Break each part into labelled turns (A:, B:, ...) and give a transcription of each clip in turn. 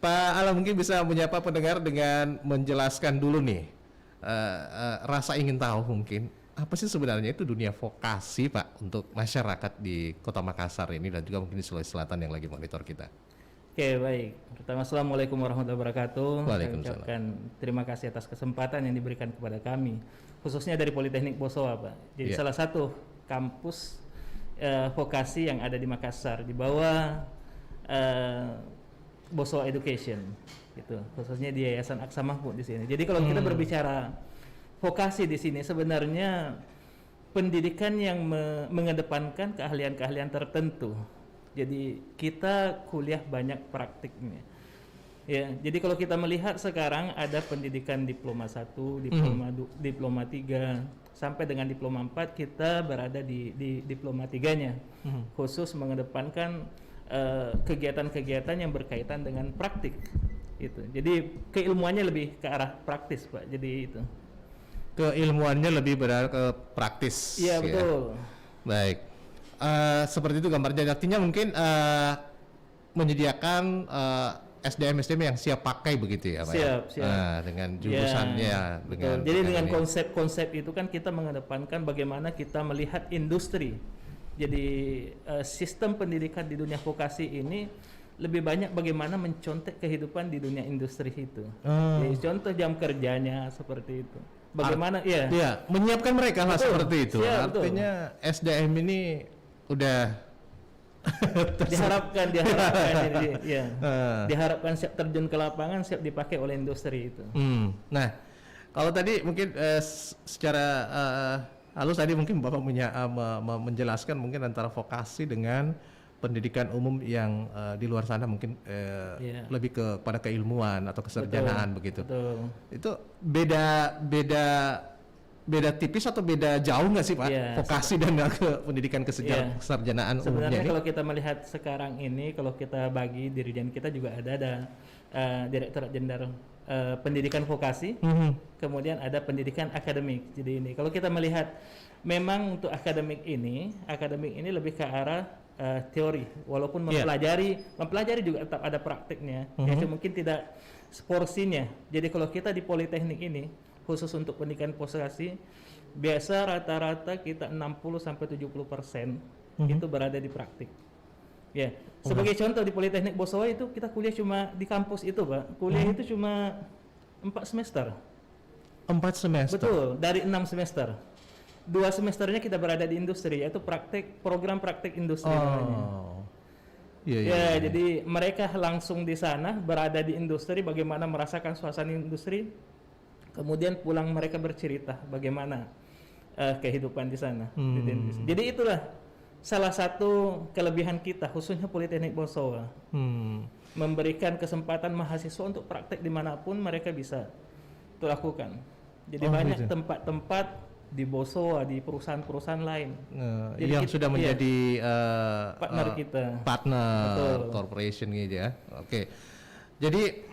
A: Pak Ala mungkin bisa menyapa pendengar dengan menjelaskan dulu nih, rasa ingin tahu mungkin apa sih sebenarnya itu dunia vokasi Pak untuk masyarakat di Kota Makassar ini dan juga mungkin di Sulawesi Selatan yang lagi monitor kita.
B: Oke, baik. Pertama, assalamualaikum warahmatullahi wabarakatuh.
A: Waalaikumsalam.
B: Saya ucapkan terima kasih atas kesempatan yang diberikan kepada kami, khususnya dari Politeknik Bosowa, Pak. Jadi salah satu kampus vokasi yang ada di Makassar di bawah Bosowa Education, gitu. Khususnya di Yayasan Aksa Mahmud di sini. Jadi kalau kita berbicara vokasi di sini, sebenarnya pendidikan yang mengedepankan keahlian-keahlian tertentu. Jadi kita kuliah banyak praktiknya. Ya, jadi kalau kita melihat sekarang ada pendidikan diploma 1, diploma 3 sampai dengan diploma 4 kita berada di diploma 3-nya. Khusus mengedepankan kegiatan-kegiatan yang berkaitan dengan praktik. Itu. Jadi keilmuannya lebih ke arah praktis, Pak. Jadi itu.
A: Keilmuannya lebih berarah ke praktis.
B: Iya, betul.
A: Baik. Seperti itu gambarnya, artinya mungkin menyediakan SDM yang siap pakai begitu ya Pak?
B: Siap.
A: Dengan jurusannya
B: dengan jadi dengan konsep-konsep itu kan kita mengedepankan bagaimana kita melihat industri. Jadi sistem pendidikan di dunia vokasi ini lebih banyak bagaimana mencontek kehidupan di dunia industri itu. Jadi contoh jam kerjanya seperti itu. Bagaimana
A: menyiapkan mereka lah seperti itu.
B: Artinya
A: betul. SDM ini udah
B: diharapkan diharapkan siap terjun ke lapangan, siap dipakai oleh industri itu.
A: Nah, kalau tadi mungkin secara halus tadi mungkin Bapak menjelaskan mungkin antara vokasi dengan pendidikan umum yang di luar sana mungkin lebih kepada keilmuan atau kesarjanaan begitu.
B: Betul.
A: Itu beda tipis atau beda jauh nggak sih Pak? Vokasi dan ke pendidikan kesarjanaan umumnya.
B: Sebenarnya kalau kita melihat sekarang ini, kalau kita bagi dirjen kita juga ada Direktorat Jenderal Pendidikan Vokasi, kemudian ada pendidikan akademik. Jadi ini kalau kita melihat memang untuk akademik ini lebih ke arah teori, walaupun mempelajari juga tetap ada praktiknya. Ya mungkin tidak seporsinya. Jadi kalau kita di Politeknik ini khusus untuk pendidikan vokasi, biasa rata-rata kita 60-70% itu berada di praktik. Ya, sebagai contoh di Politeknik Bosowa itu kita kuliah cuma di kampus itu, Pak. Kuliah itu cuma 4 semester.
A: 4 semester.
B: Betul, dari 6 semester. 2 semesternya kita berada di industri, yaitu program praktik industri namanya. Jadi mereka langsung di sana berada di industri, bagaimana merasakan suasana industri. Kemudian pulang mereka bercerita bagaimana kehidupan di sana. Jadi itulah salah satu kelebihan kita, khususnya Politeknik Bosowa, memberikan kesempatan mahasiswa untuk praktek dimanapun mereka bisa itu lakukan. Jadi banyak tempat-tempat di Bosowa, di perusahaan-perusahaan lain
A: yang sudah menjadi
B: partner kita,
A: partner corporation gitu ya. Oke. Jadi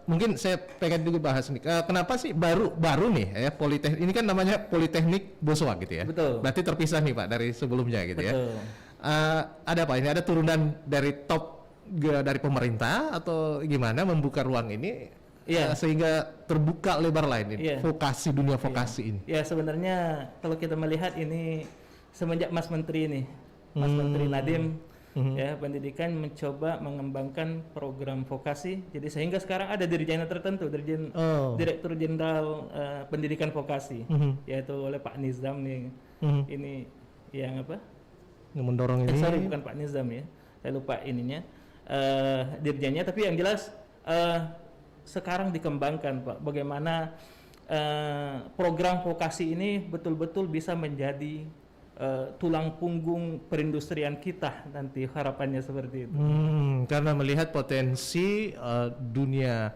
A: mungkin saya pengen juga bahas nih, kenapa sih baru nih ya Politeknik ini kan namanya Politeknik Bosowa gitu ya.
B: Betul.
A: Berarti terpisah nih Pak dari sebelumnya gitu.
B: Betul.
A: Ya. Ada apa ini? Ada turunan dari top dari pemerintah atau gimana membuka ruang ini sehingga terbuka lebar lain ini vokasi dunia vokasi ini. Ya
B: sebenarnya kalau kita melihat ini semenjak Mas Menteri ini, Mas Menteri Nadiem pendidikan mencoba mengembangkan program vokasi, jadi sehingga sekarang ada dirjen tertentu, Direktur Jenderal Pendidikan Vokasi, yaitu oleh Pak Nizam nih. Ini yang apa?
A: Yang mendorong ini?
B: Sorry, bukan Pak Nizam ya, saya lupa ininya, dirjennya. Tapi yang jelas sekarang dikembangkan Pak, bagaimana program vokasi ini betul-betul bisa menjadi tulang punggung perindustrian kita nanti, harapannya seperti itu.
A: Karena melihat potensi dunia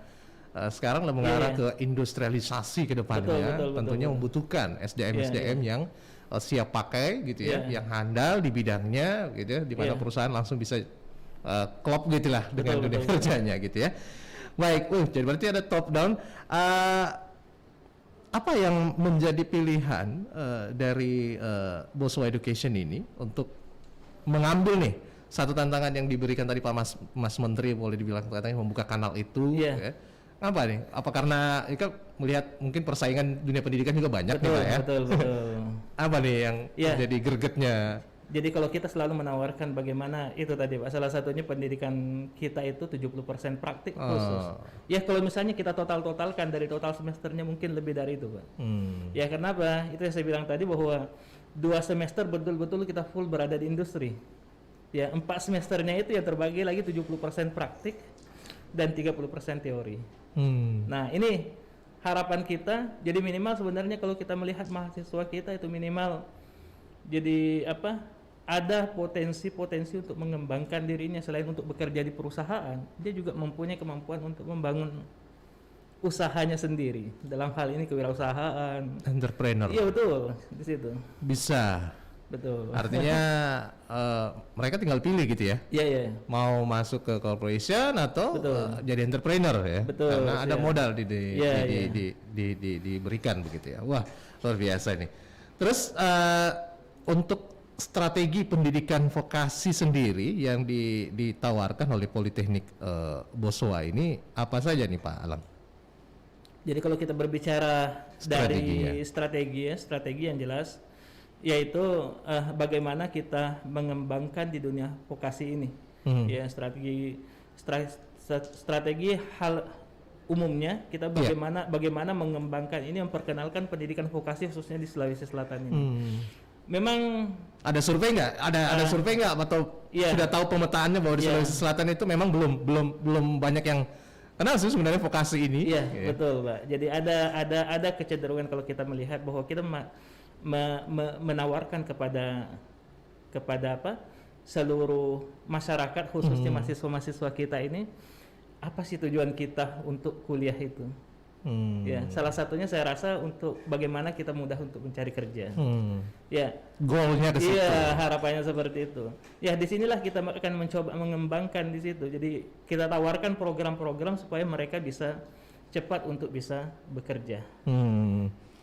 A: sekarang mengarah ke industrialisasi ke depannya, tentunya membutuhkan SDM yang siap pakai gitu ya, yang handal di bidangnya gitu ya, di mana perusahaan langsung bisa klop gitulah dengan dunia kerjanya gitu ya. Baik, jadi berarti ada top down. Apa yang menjadi pilihan dari Bosowa Education ini untuk mengambil nih satu tantangan yang diberikan tadi Pak Mas Menteri boleh dibilang katanya membuka kanal itu. Ya. Apa nih? Apa karena kan melihat mungkin persaingan dunia pendidikan juga banyak nih Pak ya? Betul. Apa nih yang jadi gregetnya?
B: Jadi kalau kita selalu menawarkan bagaimana itu tadi Pak, salah satunya pendidikan kita itu 70% praktik khusus. Ya kalau misalnya kita totalkan dari total semesternya mungkin lebih dari itu Pak. Ya kenapa? Itu yang saya bilang tadi bahwa 2 semester betul-betul kita full berada di industri. Ya 4 semesternya itu yang terbagi lagi 70% praktik dan 30% teori. Nah ini harapan kita, jadi minimal sebenarnya kalau kita melihat mahasiswa kita itu minimal jadi ada potensi untuk mengembangkan dirinya selain untuk bekerja di perusahaan, dia juga mempunyai kemampuan untuk membangun usahanya sendiri. Dalam hal ini kewirausahaan,
A: entrepreneur.
B: Iya betul, di situ.
A: Bisa.
B: Betul.
A: Artinya mereka tinggal pilih gitu ya.
B: Iya.
A: Mau masuk ke corporation atau jadi entrepreneur ya.
B: Betul.
A: Karena ada modal diberikan begitu ya. Wah, luar biasa ini. Terus untuk strategi pendidikan vokasi sendiri yang ditawarkan oleh Politeknik Boswa ini apa saja nih Pak Alam?
B: Jadi kalau kita berbicara dari strategi yang jelas, yaitu bagaimana kita mengembangkan di dunia vokasi ini. Ya strategi hal umumnya kita bagaimana mengembangkan ini, memperkenalkan pendidikan vokasi khususnya di Sulawesi Selatan ini. Memang
A: ada survei nggak? Ada survei nggak atau sudah tahu pemetaannya bahwa di Sulawesi Selatan itu memang belum banyak yang kenal sih sebenarnya vokasi ini?
B: Iya, betul, Pak. Jadi ada kecenderungan kalau kita melihat bahwa kita menawarkan kepada seluruh masyarakat khususnya mahasiswa kita ini, apa sih tujuan kita untuk kuliah itu? Ya, salah satunya saya rasa untuk bagaimana kita mudah untuk mencari kerja. Ya,
A: goalnya ke situ.
B: Iya, harapannya seperti itu. Ya, disinilah kita akan mencoba mengembangkan di situ. Jadi kita tawarkan program-program supaya mereka bisa cepat untuk bisa bekerja.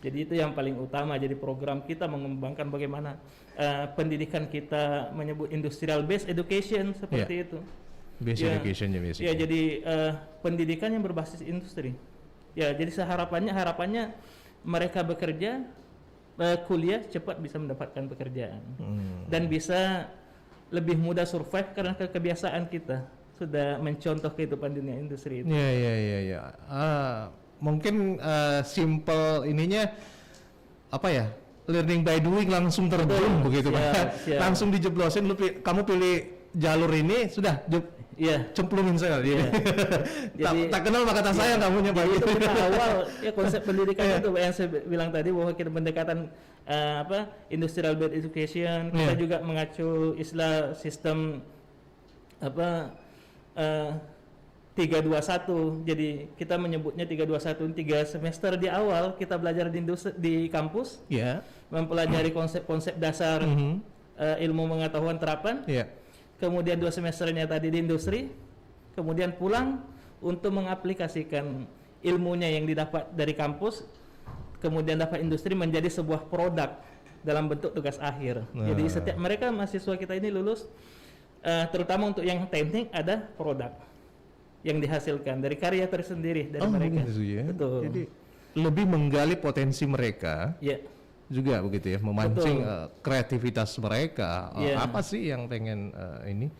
B: Jadi itu yang paling utama. Jadi program kita mengembangkan bagaimana pendidikan kita menyebut industrial based education seperti itu.
A: Basic education ya basic.
B: Ya, jadi pendidikan yang berbasis industri. Ya, jadi harapannya mereka bekerja, kuliah cepat bisa mendapatkan pekerjaan dan bisa lebih mudah survive karena kebiasaan kita sudah mencontoh kehidupan dunia industri itu.
A: Ya. Mungkin simple ininya apa ya? Learning by doing, langsung terjun begitu Pak. Langsung dijeblosin, kamu pilih jalur ini sudah cemplungin saya. Jadi tak kenal maka tak sayang kamunya Pak.
B: Itu kita awal konsep pendidikan itu yang saya bilang tadi bahwa kita pendekatan industrial based education, kita juga mengacu istilah sistem 321. Jadi kita menyebutnya 321, 3 semester di awal kita belajar di kampus, mempelajari konsep-konsep dasar ilmu pengetahuan terapan. Kemudian 2 semesternya tadi di industri, kemudian pulang untuk mengaplikasikan ilmunya yang didapat dari kampus, kemudian dapat industri menjadi sebuah produk dalam bentuk tugas akhir. Jadi setiap mereka mahasiswa kita ini lulus, terutama untuk yang teknik ada produk yang dihasilkan dari karya tersendiri dari mereka.
A: Betul. Jadi lebih menggali potensi mereka. Juga begitu ya, memancing kreativitas mereka. Apa sih yang pengen ini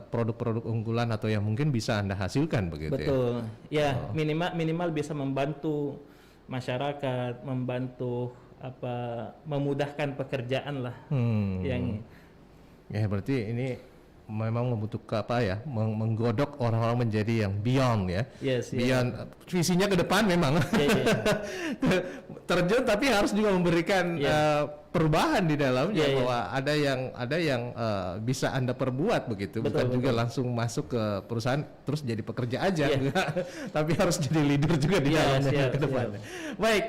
A: produk-produk unggulan atau yang mungkin bisa Anda hasilkan begitu ya. Minimal bisa membantu masyarakat, membantu memudahkan pekerjaan lah. Ya berarti ini memang membutuhkan menggodok orang-orang menjadi yang beyond ya. Beyond visinya ke depan memang. Terjun tapi harus juga memberikan perubahan di dalamnya bahwa ada yang bisa Anda perbuat begitu. Bukan juga langsung masuk ke perusahaan terus jadi pekerja aja tapi harus jadi leader juga di dalamnya ke depan. Baik.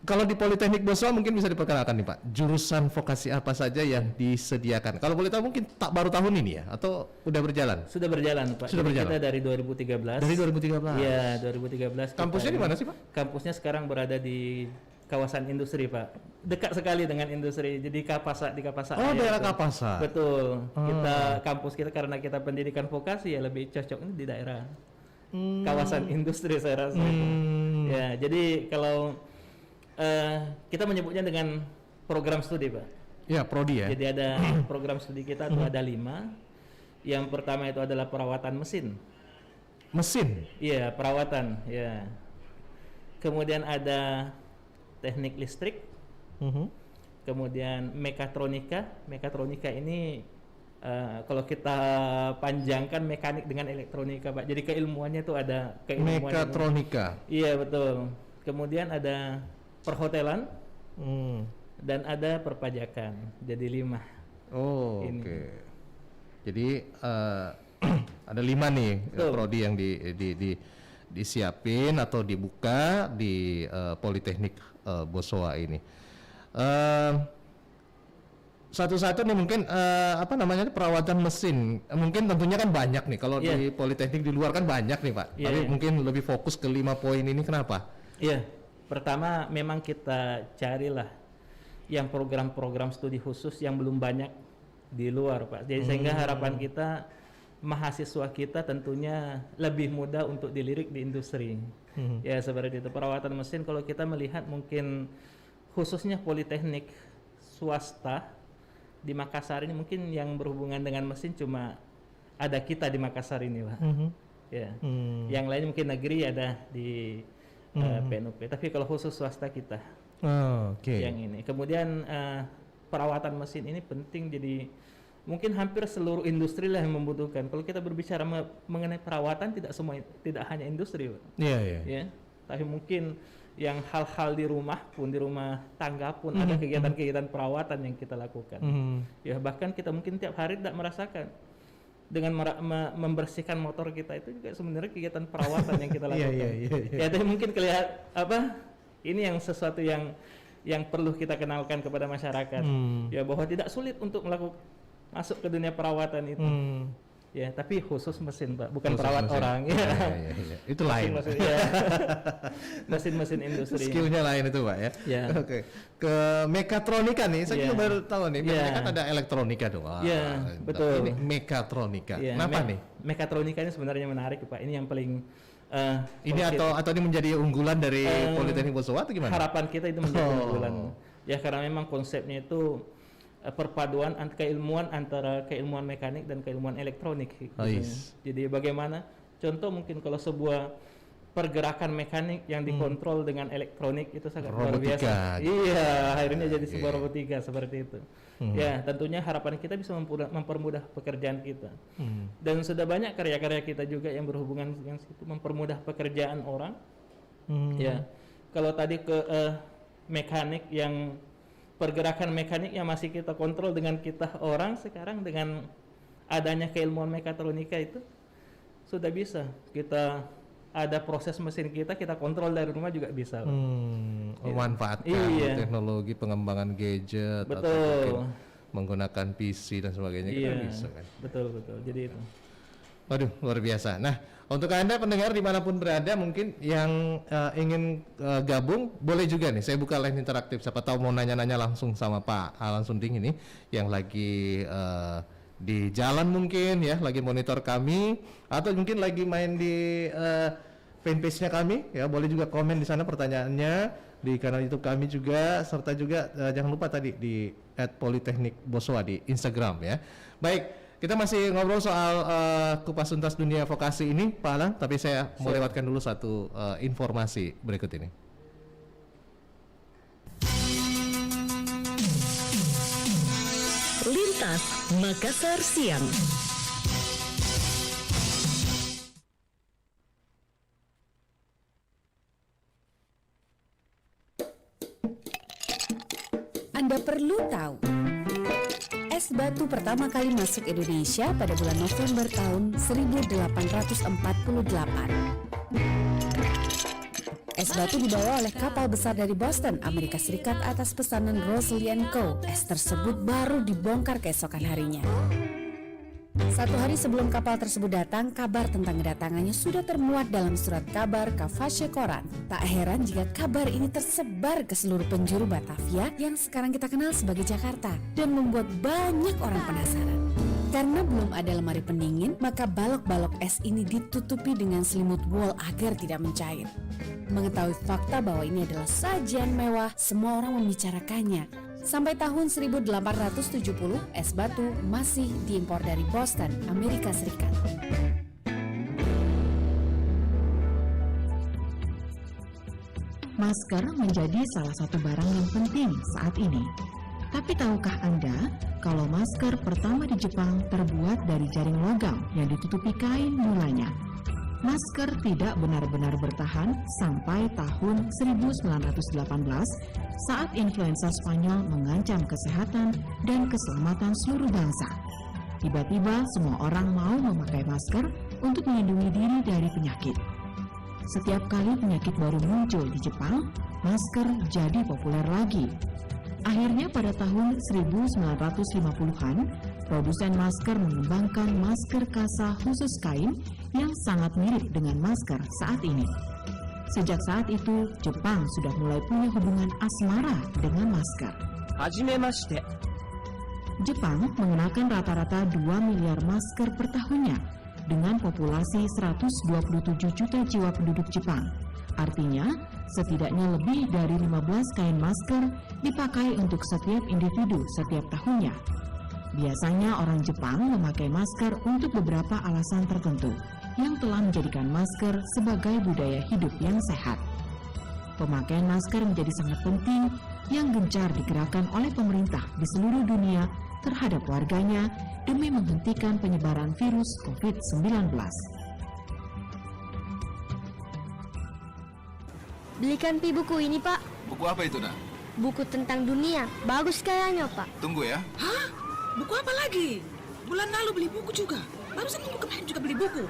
A: Kalau di Politeknik Boswa mungkin bisa diperkenalkan nih Pak, jurusan vokasi apa saja yang disediakan? Kalau boleh tahu mungkin baru tahun ini ya, atau udah berjalan?
B: Sudah berjalan Pak. Sudah berjalan. Kita dari 2013.
A: Dari 2013?
B: Iya, 2013.
A: Kampusnya di mana sih Pak?
B: Kampusnya sekarang berada di kawasan industri Pak, dekat sekali dengan industri. Jadi di Kapasak
A: Oh, daerah Kapasak.
B: Betul. Kita kampus kita karena kita pendidikan vokasi ya lebih cocok di daerah kawasan industri saya rasa. Ya, jadi kalau kita menyebutnya dengan program studi Pak.
A: Ya, prodi ya.
B: Jadi ada program studi kita tuh ada 5. Yang pertama itu adalah perawatan mesin.
A: Mesin?
B: Iya, perawatan. Ya. Kemudian ada teknik listrik. Kemudian mekatronika. Mekatronika ini kalau kita panjangkan mekanik dengan elektronika, Pak. Jadi keilmuannya itu ada keilmuan. Mekatronika. Iya, betul. Kemudian ada perhotelan. Dan ada perpajakan. Jadi 5.
A: Oh, oke. Okay. Jadi ada 5 nih prodi yang disiapin atau dibuka di Politeknik Bosowa ini. Satu-satu nih mungkin apa namanya perawatan mesin. Mungkin tentunya kan banyak nih kalau di Politeknik di luar kan banyak nih Pak. Tapi mungkin lebih fokus ke 5 poin ini kenapa? Iya.
B: Pertama memang kita carilah yang program-program studi khusus yang belum banyak di luar Pak. Jadi sehingga harapan kita mahasiswa kita tentunya lebih mudah untuk dilirik di industri. Ya seperti itu. Perawatan mesin kalau kita melihat mungkin khususnya Politeknik swasta di Makassar ini mungkin yang berhubungan dengan mesin cuma ada kita di Makassar ini Pak. Ya. Yang lain mungkin negeri ada di PNUP. Tapi kalau khusus swasta kita. Yang ini. Kemudian perawatan mesin ini penting, jadi mungkin hampir seluruh industri lah yang membutuhkan. Kalau kita berbicara mengenai perawatan tidak hanya industri, Pak. Ya. Tapi mungkin yang hal-hal di rumah tangga pun ada kegiatan-kegiatan perawatan yang kita lakukan. Ya bahkan kita mungkin tiap hari tidak merasakan dengan membersihkan motor kita itu juga sebenarnya kegiatan perawatan yang kita lakukan. Ya tapi mungkin kelihatan ini yang sesuatu yang perlu kita kenalkan kepada masyarakat. Ya bahwa tidak sulit untuk masuk ke dunia perawatan itu. Ya, tapi khusus mesin, Pak, bukan perawat mesin. Orang. Ya.
A: Itu lain.
B: Mesin-mesin industri.
A: Skillnya lain itu, Pak ya. Oke. Ke mekatronika nih, saya juga baru tahu nih. Biasanya kan ada elektronika doang.
B: Betul.
A: Ini mekatronika. Kenapa nih?
B: Mekatronika ini sebenarnya menarik, Pak. Ini yang paling
A: ini atau ini menjadi unggulan dari Politeknik Bosowa atau gimana?
B: Harapan kita itu menjadi unggulan. Ya karena memang konsepnya itu perpaduan keilmuan antara keilmuan mekanik dan keilmuan elektronik. Jadi bagaimana? Contoh mungkin kalau sebuah pergerakan mekanik yang dikontrol dengan elektronik itu sangat luar biasa. Iya, akhirnya jadi sebuah robotika seperti itu. Ya, tentunya harapan kita bisa mempermudah pekerjaan kita. Dan sudah banyak karya-karya kita juga yang berhubungan dengan situ, mempermudah pekerjaan orang. Ya, kalau tadi ke mekanik yang pergerakan mekanik yang masih kita kontrol dengan kita orang, sekarang dengan adanya keilmuan mekatronika itu sudah bisa kita ada proses mesin kita kontrol dari rumah juga bisa.
A: Memanfaatkan teknologi pengembangan gadget atau menggunakan PC dan sebagainya kita bisa kan. Betul.
B: Jadi itu.
A: Waduh, luar biasa. Nah, untuk Anda pendengar dimanapun berada mungkin yang ingin gabung boleh juga nih, saya buka line interaktif, siapa tahu mau nanya-nanya langsung sama Pak Alan Sunding ini yang lagi di jalan mungkin ya, lagi monitor kami atau mungkin lagi main di fanpage-nya kami ya, boleh juga komen di sana pertanyaannya di kanal YouTube kami juga, serta juga jangan lupa tadi di @politeknikbosowa di Instagram ya. Baik, kita masih ngobrol soal kupas tuntas dunia vokasi ini, Pak Alang, tapi saya mau lewatkan dulu satu informasi berikut ini.
C: Lintas Makassar Siang. Anda perlu tahu, es batu pertama kali masuk Indonesia pada bulan November tahun 1848. Es batu dibawa oleh kapal besar dari Boston, Amerika Serikat atas pesanan Rosley & Co. Es tersebut baru dibongkar keesokan harinya. 1 hari sebelum kapal tersebut datang, kabar tentang kedatangannya sudah termuat dalam surat kabar Kafashe Koran. Tak heran jika kabar ini tersebar ke seluruh penjuru Batavia yang sekarang kita kenal sebagai Jakarta dan membuat banyak orang penasaran. Karena belum ada lemari pendingin, maka balok-balok es ini ditutupi dengan selimut wol agar tidak mencair. Mengetahui fakta bahwa ini adalah sajian mewah, semua orang membicarakannya. Sampai tahun 1870, es batu masih diimpor dari Boston, Amerika Serikat.
D: Masker menjadi salah satu barang yang penting saat ini. Tapi tahukah Anda kalau masker pertama di Jepang terbuat dari jaring logam yang ditutupi kain mulanya? Masker tidak benar-benar bertahan sampai tahun 1918 saat influenza Spanyol mengancam kesehatan dan keselamatan seluruh bangsa. Tiba-tiba semua orang mau memakai masker untuk melindungi diri dari penyakit. Setiap kali penyakit baru muncul di Jepang, masker jadi populer lagi. Akhirnya pada tahun 1950-an, produsen masker mengembangkan masker kasa khusus kain yang sangat mirip dengan masker saat ini. Sejak saat itu, Jepang sudah mulai punya hubungan asmara dengan masker.
E: Hajimemashite.
D: Jepang mengenakan rata-rata 2 miliar masker per tahunnya dengan populasi 127 juta jiwa penduduk Jepang. Artinya, setidaknya lebih dari 15 kain masker dipakai untuk setiap individu setiap tahunnya. Biasanya orang Jepang memakai masker untuk beberapa alasan tertentu yang telah menjadikan masker sebagai budaya hidup yang sehat. Pemakaian masker menjadi sangat penting yang gencar digerakkan oleh pemerintah di seluruh dunia terhadap warganya demi menghentikan penyebaran virus COVID-19.
F: Belikan Pi buku ini, Pak.
G: Buku apa itu, Nak?
F: Buku tentang dunia. Bagus kayaknya, Pak.
G: Tunggu ya.
H: Hah? Buku apa lagi? Bulan lalu beli buku juga. Barusan minggu kemarin juga beli buku.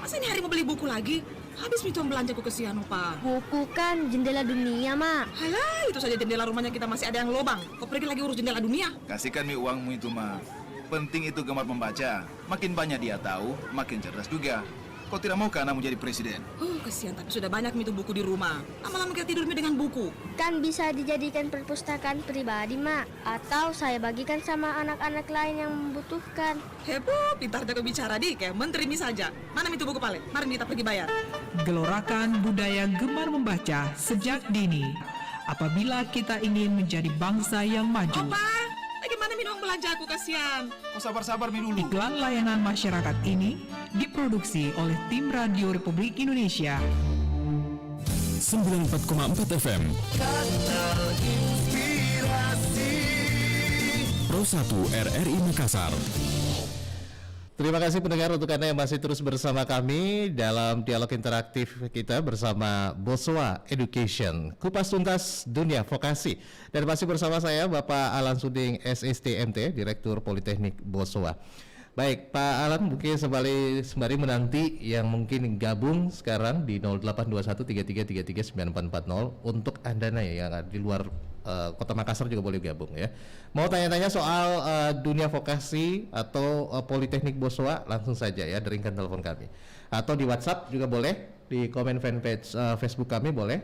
H: Masa ini hari mau beli buku lagi? Habis minta belanjaku kesian, Pak.
F: Buku kan jendela dunia, Mak.
H: Halah, itu saja jendela rumahnya kita masih ada yang lobang. Kau pergi lagi urus jendela dunia?
G: Kasihkan Mi uangmu itu, Ma. Penting itu gemar membaca. Makin banyak dia tahu, makin cerdas juga. Kau tidak mau kan anakmu jadi presiden?
H: Kesian, tapi sudah banyak itu buku di rumah. Lama-lama kita tidur dengan buku.
F: Kan bisa dijadikan perpustakaan pribadi, Mak. Atau saya bagikan sama anak-anak lain yang membutuhkan.
H: Heboh, pintar jago bicara di kayak menteri ini saja. Mana itu buku Pale? Mari kita pergi bayar.
I: Gelorakan budaya gemar membaca sejak dini. Apabila kita ingin menjadi bangsa yang maju.
H: Opa, bagaimana minum belanja aku kasihan?
G: Kau sabar-sabar Mi dulu.
I: Iklan layanan masyarakat ini diproduksi oleh tim Radio Republik Indonesia
J: 94,4 FM Kanal Inspirasi Pro 1 RRI Makassar.
A: Terima kasih pendengar untuk Anda yang masih terus bersama kami dalam dialog interaktif kita bersama Boswa Education, kupas tuntas dunia vokasi. Dan masih bersama saya Bapak Alan Suding SSTMT, Direktur Politeknik Boswa. Baik, Pak Alan, mungkin sembari menanti yang mungkin gabung sekarang di 082133339440 untuk Anda yang di luar Kota Makassar juga boleh gabung ya. Mau tanya-tanya soal dunia vokasi atau Politeknik Boswa, langsung saja ya, deringkan telepon kami. Atau di WhatsApp juga boleh, di komen fanpage Facebook kami boleh.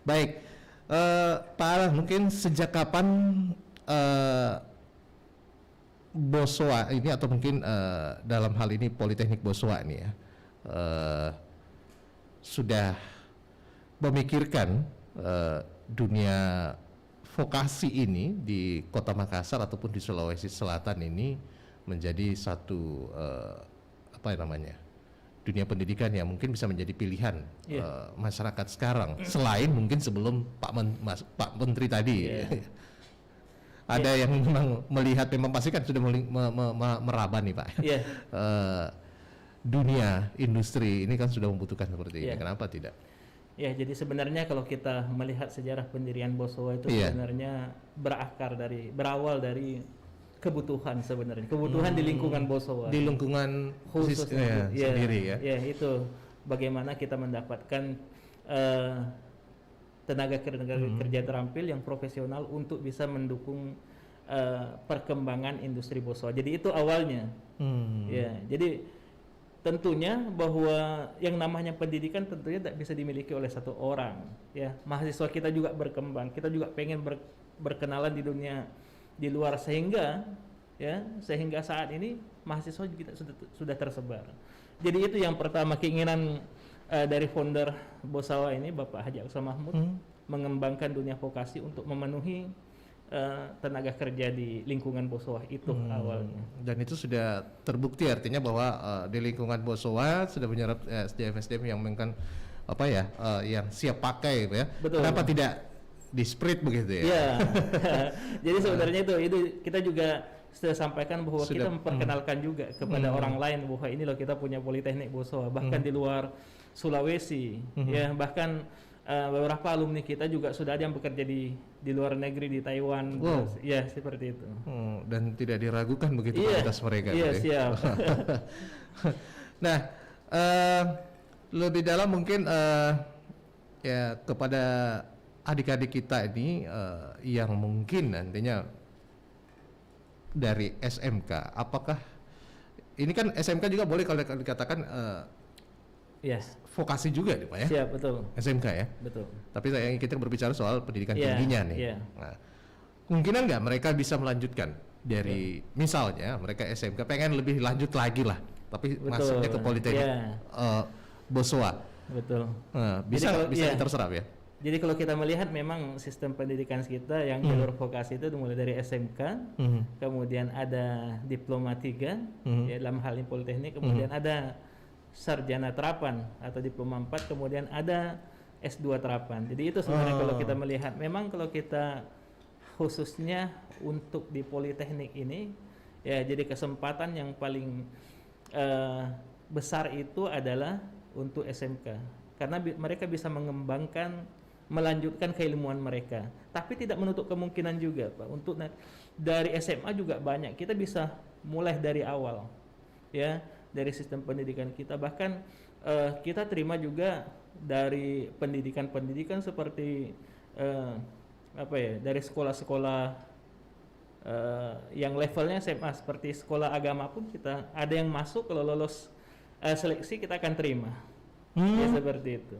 A: Baik, Pak Alan, mungkin sejak kapan Boswa ini atau mungkin dalam hal ini Politeknik Boswa ini ya sudah memikirkan dunia vokasi ini di Kota Makassar ataupun di Sulawesi Selatan ini menjadi satu dunia pendidikan yang mungkin bisa menjadi pilihan masyarakat sekarang selain mungkin sebelum Pak Menteri tadi. Ada yang memang melihat, memang pasti kan sudah meraba nih Pak. Dunia industri ini kan sudah membutuhkan seperti ini. Kenapa tidak?
B: Ya, jadi sebenarnya kalau kita melihat sejarah pendirian Boswa itu sebenarnya berawal dari kebutuhan sebenarnya. Kebutuhan di lingkungan Boswa.
A: Di lingkungan khusus sendiri ya.
B: Ya, itu bagaimana kita mendapatkan tenaga kerja terampil yang profesional untuk bisa mendukung perkembangan industri BOSOA. Jadi itu awalnya. Ya, jadi tentunya bahwa yang namanya pendidikan tentunya tidak bisa dimiliki oleh satu orang. Ya, mahasiswa kita juga berkembang, kita juga pengen berkenalan di dunia di luar sehingga saat ini mahasiswa kita sudah tersebar. Jadi itu yang pertama keinginan dari founder BOSOA ini, Bapak Haji Aksa Mahmud, mengembangkan dunia vokasi untuk memenuhi tenaga kerja di lingkungan BOSOA itu awalnya.
A: Dan itu sudah terbukti artinya bahwa di lingkungan BOSOA sudah menyerap SDM yang mungkin yang siap pakai ya.
B: Betul.
A: Kenapa tidak di-spread begitu ya?
B: Iya. Jadi sebenarnya itu kita juga sudah sampaikan bahwa kita memperkenalkan juga kepada orang lain bahwa ini loh kita punya Politeknik BOSOA, bahkan di luar Sulawesi, ya bahkan beberapa alumni kita juga sudah ada yang bekerja di luar negeri, di Taiwan.
A: Wow.
B: Ya seperti itu.
A: Dan tidak diragukan begitu kualitas mereka.
B: Iya, siap.
A: Nah, lebih dalam mungkin ya kepada adik-adik kita ini yang mungkin nantinya dari SMK, apakah ini kan SMK juga boleh kalau dikatakan
B: yes,
A: vokasi juga nih Pak ya?
B: Siap, betul.
A: SMK ya?
B: Betul.
A: Tapi kita berbicara soal pendidikan tingginya nih. Nah, kemungkinan nggak mereka bisa melanjutkan dari misalnya mereka SMK pengen lebih lanjut lagi lah, tapi masuknya ke Politeknik BOSOA.
B: Betul.
A: Nah, bisa terserap ya?
B: Jadi kalau kita melihat memang sistem pendidikan kita yang jalur vokasi itu mulai dari SMK, kemudian ada diploma 3 ya, dalam hal ini Politeknik, kemudian ada sarjana terapan atau diploma 4, kemudian ada S2 terapan. Jadi itu sebenarnya kalau kita melihat memang kalau kita khususnya untuk di Politeknik ini ya, jadi kesempatan yang paling besar itu adalah untuk SMK karena mereka bisa melanjutkan keilmuan mereka, tapi tidak menutup kemungkinan juga Pak untuk dari SMA juga banyak kita bisa mulai dari awal ya, dari sistem pendidikan kita, bahkan kita terima juga dari pendidikan seperti dari sekolah-sekolah yang levelnya SMA seperti sekolah agama pun kita ada yang masuk, kalau lolos seleksi kita akan terima. Ya seperti itu.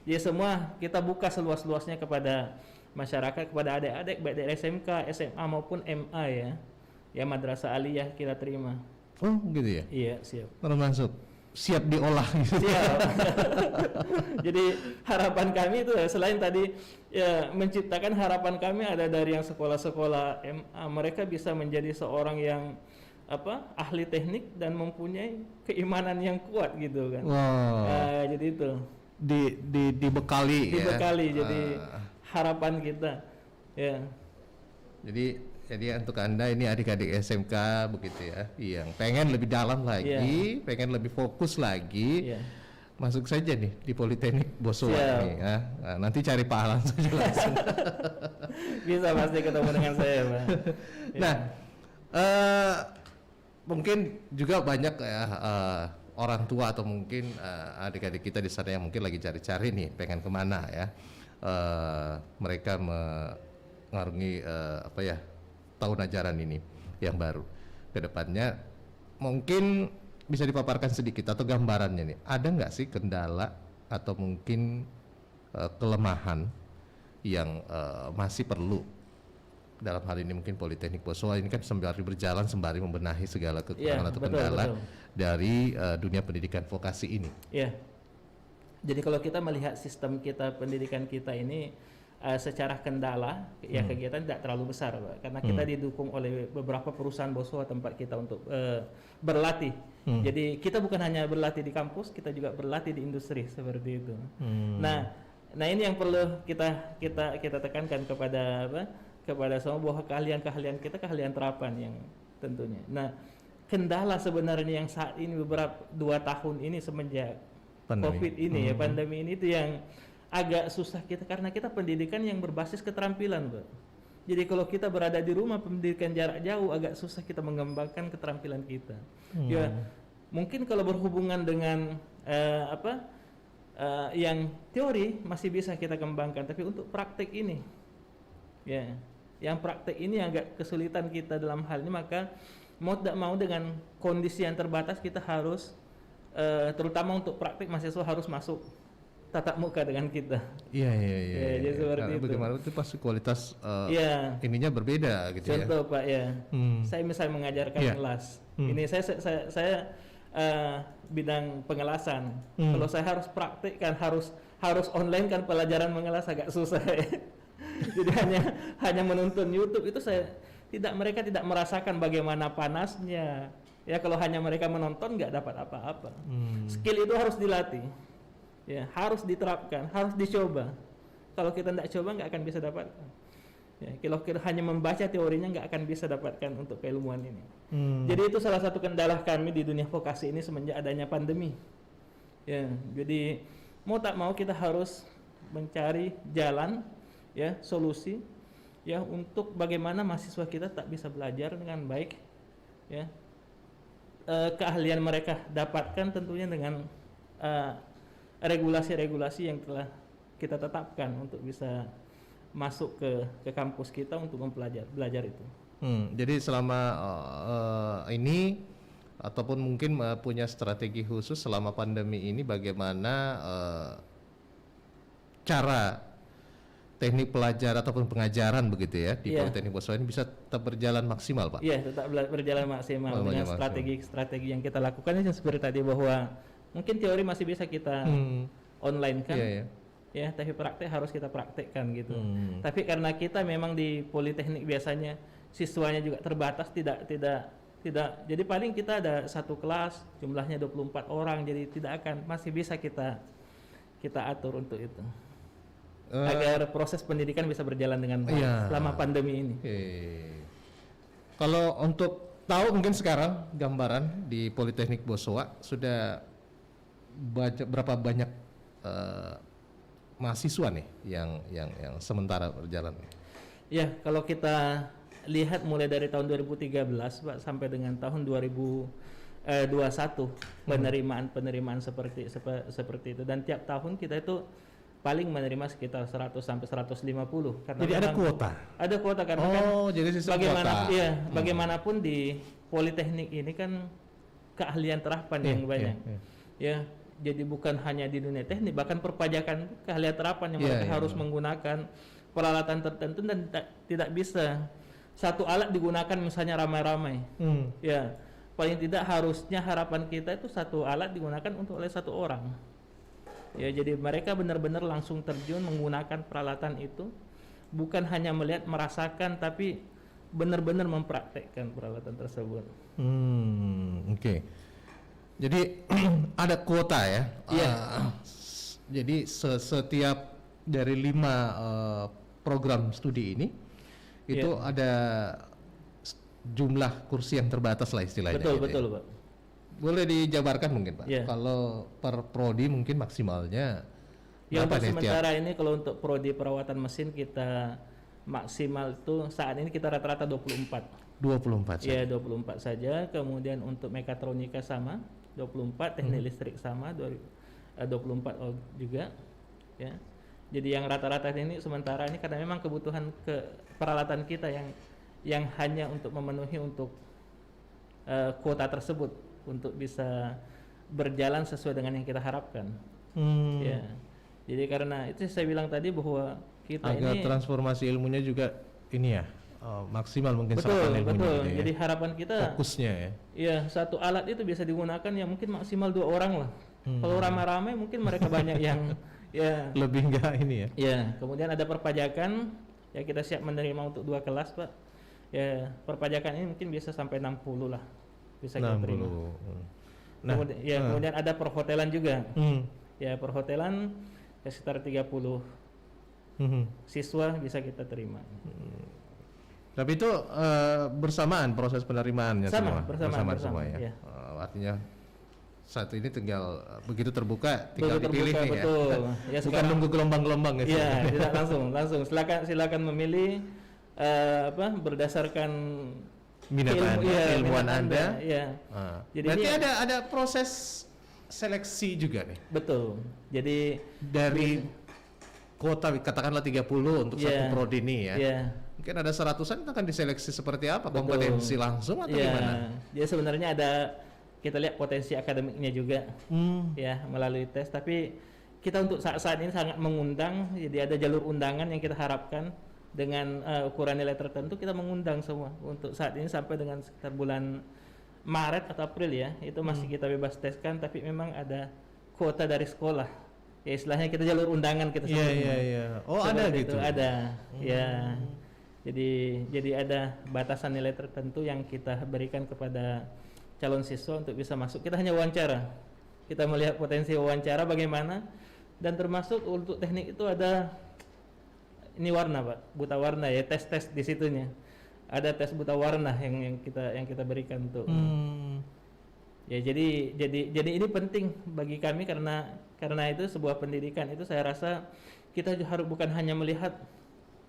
B: Ya semua kita buka seluas-luasnya kepada masyarakat, kepada adik-adik baik dari SMK, SMA maupun MA ya. Ya madrasah aliyah kita terima.
A: Oh gitu ya?
B: Iya, siap.
A: Termasuk siap diolah gitu.
B: Siap. Jadi harapan kami itu selain tadi ya menciptakan, harapan kami ada dari yang sekolah-sekolah MA, mereka bisa menjadi seorang yang ahli teknik dan mempunyai keimanan yang kuat gitu kan.
A: Wow.
B: Jadi itu
A: dibekali ya.
B: Jadi harapan kita ya. Jadi untuk Anda ini adik-adik SMK begitu ya, yang pengen lebih dalam lagi, pengen lebih fokus lagi, masuk saja nih di Politeknik BOSOA nih ya. Nah, nanti cari Pak Alan saja langsung. Bisa pasti ketemu dengan saya Pak.
A: Nah, mungkin juga banyak ya orang tua atau mungkin adik-adik kita di sana yang mungkin lagi cari-cari nih pengen kemana ya, mereka mengarungi tahun ajaran ini yang baru ke depannya. Mungkin bisa dipaparkan sedikit atau gambarannya nih, ada nggak sih kendala atau mungkin kelemahan yang masih perlu dalam hal ini mungkin Politeknik BOSOA ini kan sembari berjalan sembari membenahi segala kekurangan atau kendala dari dunia pendidikan vokasi ini.
B: Iya. Jadi kalau kita melihat sistem kita pendidikan kita ini secara kendala ya kegiatan tidak terlalu besar Pak, karena kita didukung oleh beberapa perusahaan BOSOA tempat kita untuk berlatih. Jadi kita bukan hanya berlatih di kampus, kita juga berlatih di industri seperti itu. Nah ini yang perlu kita tekankan kepada semua bahwa keahlian kita keahlian terapan yang tentunya. Nah, kendala sebenarnya yang saat ini beberapa 2 tahun ini semenjak Covid ini pandemi ini itu yang agak susah kita, karena kita pendidikan yang berbasis keterampilan, Pak. Jadi kalau kita berada di rumah pendidikan jarak jauh agak susah kita mengembangkan keterampilan kita. Ya, mungkin kalau berhubungan dengan yang teori masih bisa kita kembangkan, tapi untuk praktek ini ya Yang praktek ini agak kesulitan kita dalam hal ini, maka mau tidak mau dengan kondisi yang terbatas kita harus terutama untuk praktek mahasiswa harus masuk tatap muka dengan kita.
A: Iya.
B: Jadi seperti itu.
A: Bagaimana itu pasti kualitas ininya berbeda gitu.
B: Contoh Pak ya. Saya misalnya mengajarkan kelas. Ini saya bidang pengelasan. Kalau saya harus praktekkan harus online kan pelajaran mengelas agak susah ya. Jadi hanya menonton YouTube itu mereka tidak merasakan bagaimana panasnya. Ya kalau hanya mereka menonton nggak dapat apa-apa. Skill itu harus dilatih. Ya, harus diterapkan, harus dicoba. Kalau kita tidak coba nggak akan bisa dapatkan. Ya, kalau kita hanya membaca teorinya nggak akan bisa dapatkan untuk keilmuan ini. Jadi itu salah satu kendala kami di dunia vokasi ini semenjak adanya pandemi. Ya, jadi mau tak mau kita harus mencari jalan, ya, solusi, ya, untuk bagaimana mahasiswa kita tak bisa belajar dengan baik, ya. Keahlian mereka dapatkan tentunya dengan regulasi-regulasi yang telah kita tetapkan untuk bisa masuk ke kampus kita untuk belajar itu.
A: Jadi selama ini ataupun mungkin punya strategi khusus selama pandemi ini bagaimana cara teknik pelajar ataupun pengajaran begitu ya di Politeknik Bosowa ini bisa tetap berjalan maksimal, Pak?
B: Iya, tetap berjalan maksimal dengan strategi yang kita lakukan ini seperti tadi, bahwa mungkin teori masih bisa kita online kan, ya, tapi praktek harus kita praktekkan gitu. Tapi karena kita memang di Politeknik biasanya siswanya juga terbatas, tidak, jadi paling kita ada satu kelas jumlahnya 24 orang, jadi masih bisa kita atur untuk itu. Agar proses pendidikan bisa berjalan dengan baik selama pandemi ini.
A: Kalau untuk tahu mungkin sekarang gambaran di Politeknik Bosowa sudah berapa banyak mahasiswa nih yang sementara berjalan? Ya,
B: kalau kita lihat mulai dari tahun 2013 Pak sampai dengan tahun 2021 penerimaan seperti itu, dan tiap tahun kita itu paling menerima sekitar 100 sampai 150 karena
A: jadi ada kuota.
B: Ada kuota karena
A: jadi
B: bagaimanapun di Politeknik ini kan keahlian terapan yang banyak. Ya, jadi bukan hanya di dunia teknik, bahkan perpajakan keahlian terapan yang mereka harus menggunakan peralatan tertentu dan tidak bisa satu alat digunakan misalnya ramai-ramai. Ya, paling tidak harusnya harapan kita itu satu alat digunakan oleh satu orang. Ya, jadi mereka benar-benar langsung terjun menggunakan peralatan itu, bukan hanya melihat, merasakan, tapi benar-benar mempraktekkan peralatan tersebut.
A: Oke. Jadi ada kuota ya? Iya. Jadi setiap dari 5 program studi ini itu ada jumlah kursi yang terbatas lah istilahnya.
B: Betul, Pak.
A: Boleh dijabarkan mungkin, Pak? Kalau per prodi mungkin maksimalnya
B: ya, untuk sementara ini kalau untuk prodi perawatan mesin kita maksimal itu saat ini kita rata-rata 24 saja. Ya, 24 saja. Kemudian untuk mekatronika sama 24, teknik listrik sama 24 juga ya. Jadi yang rata-rata ini sementara ini karena memang kebutuhan peralatan kita yang hanya untuk memenuhi untuk kuota tersebut untuk bisa berjalan sesuai dengan yang kita harapkan. Ya. Jadi karena itu saya bilang tadi bahwa kita
A: agar ini transformasi ilmunya juga ini ya maksimal mungkin.
B: Betul. Gitu. Jadi harapan kita
A: fokusnya ya.
B: Iya, satu alat itu bisa digunakan ya mungkin maksimal 2 orang lah. Kalau ramai-ramai mungkin mereka banyak yang ya
A: lebih enggak ini ya.
B: Ya, kemudian ada perpajakan ya, kita siap menerima untuk 2 kelas, Pak. Ya, perpajakan ini mungkin bisa sampai 60 lah. Bisa kita terima. Kemudian ada perhotelan juga. Ya, perhotelan ya sekitar 30 siswa bisa kita terima.
A: Tapi itu bersamaan proses penerimaannya
B: bersama
A: semua ya. Artinya saat ini tinggal begitu terbuka tinggal dipilih nih
B: betul.
A: Ya. Bukan nunggu gelombang-gelombang gitu.
B: Iya, tidak langsung silakan memilih berdasarkan ilmuwan Anda. Ya.
A: Jadi berarti ada proses seleksi juga nih.
B: Betul. Jadi
A: dari kuota katakanlah 30 untuk satu prodi ini ya. mungkin ada 100-an itu akan diseleksi seperti apa? Kompetensi langsung atau gimana?
B: Jadi sebenarnya ada, kita lihat potensi akademiknya juga ya melalui tes, tapi kita untuk saat ini sangat mengundang, jadi ada jalur undangan yang kita harapkan dengan ukuran nilai tertentu, kita mengundang semua untuk saat ini sampai dengan sekitar bulan Maret atau April ya, itu masih kita bebas teskan, tapi memang ada kuota dari sekolah ya, istilahnya kita jalur undangan kita
A: Iya. Oh, ada gitu.
B: Ada ya. Jadi ada batasan nilai tertentu yang kita berikan kepada calon siswa untuk bisa masuk. Kita hanya wawancara. Kita melihat potensi wawancara bagaimana, dan termasuk untuk teknik itu ada ini warna, Pak, buta warna ya, tes di situnya. Ada tes buta warna yang kita berikan untuk ya, jadi ini penting bagi kami karena itu sebuah pendidikan itu saya rasa kita harus bukan hanya melihat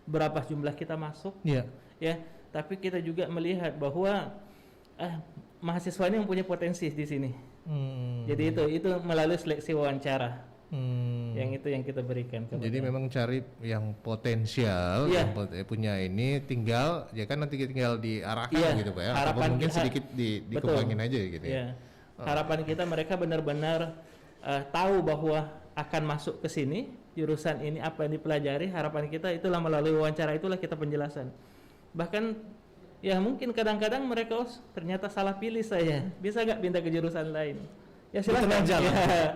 B: berapa jumlah kita masuk ya, tapi kita juga melihat bahwa mahasiswa ini mempunyai potensi di sini. Jadi itu melalui seleksi wawancara yang kita berikan.
A: Jadi memang cari yang potensial, yang punya ini, tinggal ya kan nanti tinggal diarahkan gitu Pak ya. Harapan mungkin sedikit dikembangin aja gitu ya.
B: Harapan kita mereka benar-benar tahu bahwa akan masuk ke sini, jurusan ini apa yang dipelajari. Harapan kita itulah melalui wawancara itulah kita penjelasan. Bahkan ya mungkin kadang-kadang mereka ternyata salah pilih saya, bisa nggak pindah ke jurusan lain? Ya silakan. Ya,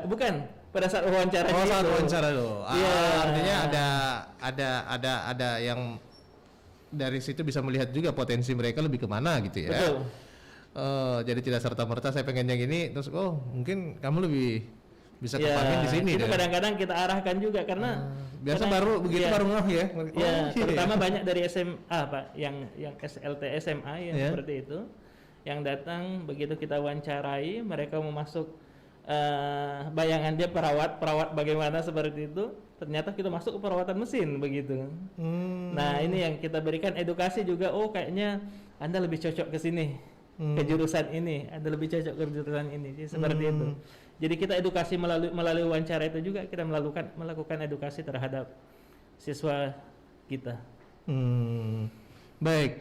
B: bukan pada saat wawancara.
A: Oh, saat wawancara loh. Artinya ada yang dari situ bisa melihat juga potensi mereka lebih kemana gitu ya.
B: Betul.
A: Jadi tidak serta-merta saya pengen yang ini terus mungkin kamu lebih bisa kepake di sini.
B: Itu kadang-kadang kita arahkan juga karena
A: biasa baru begitu baru ngeh ya.
B: Terutama banyak dari SMA Pak, yang SLT SMA yang seperti itu, yang datang begitu kita wawancarai mereka mau masuk, bayangan dia perawat bagaimana seperti itu, ternyata kita masuk ke perawatan mesin begitu. Nah ini yang kita berikan edukasi juga, kayaknya Anda lebih cocok ke sini, ke jurusan ini, Anda lebih cocok ke jurusan ini. Jadi seperti itu. Jadi kita edukasi melalui wawancara itu juga kita melakukan edukasi terhadap siswa kita.
A: Baik.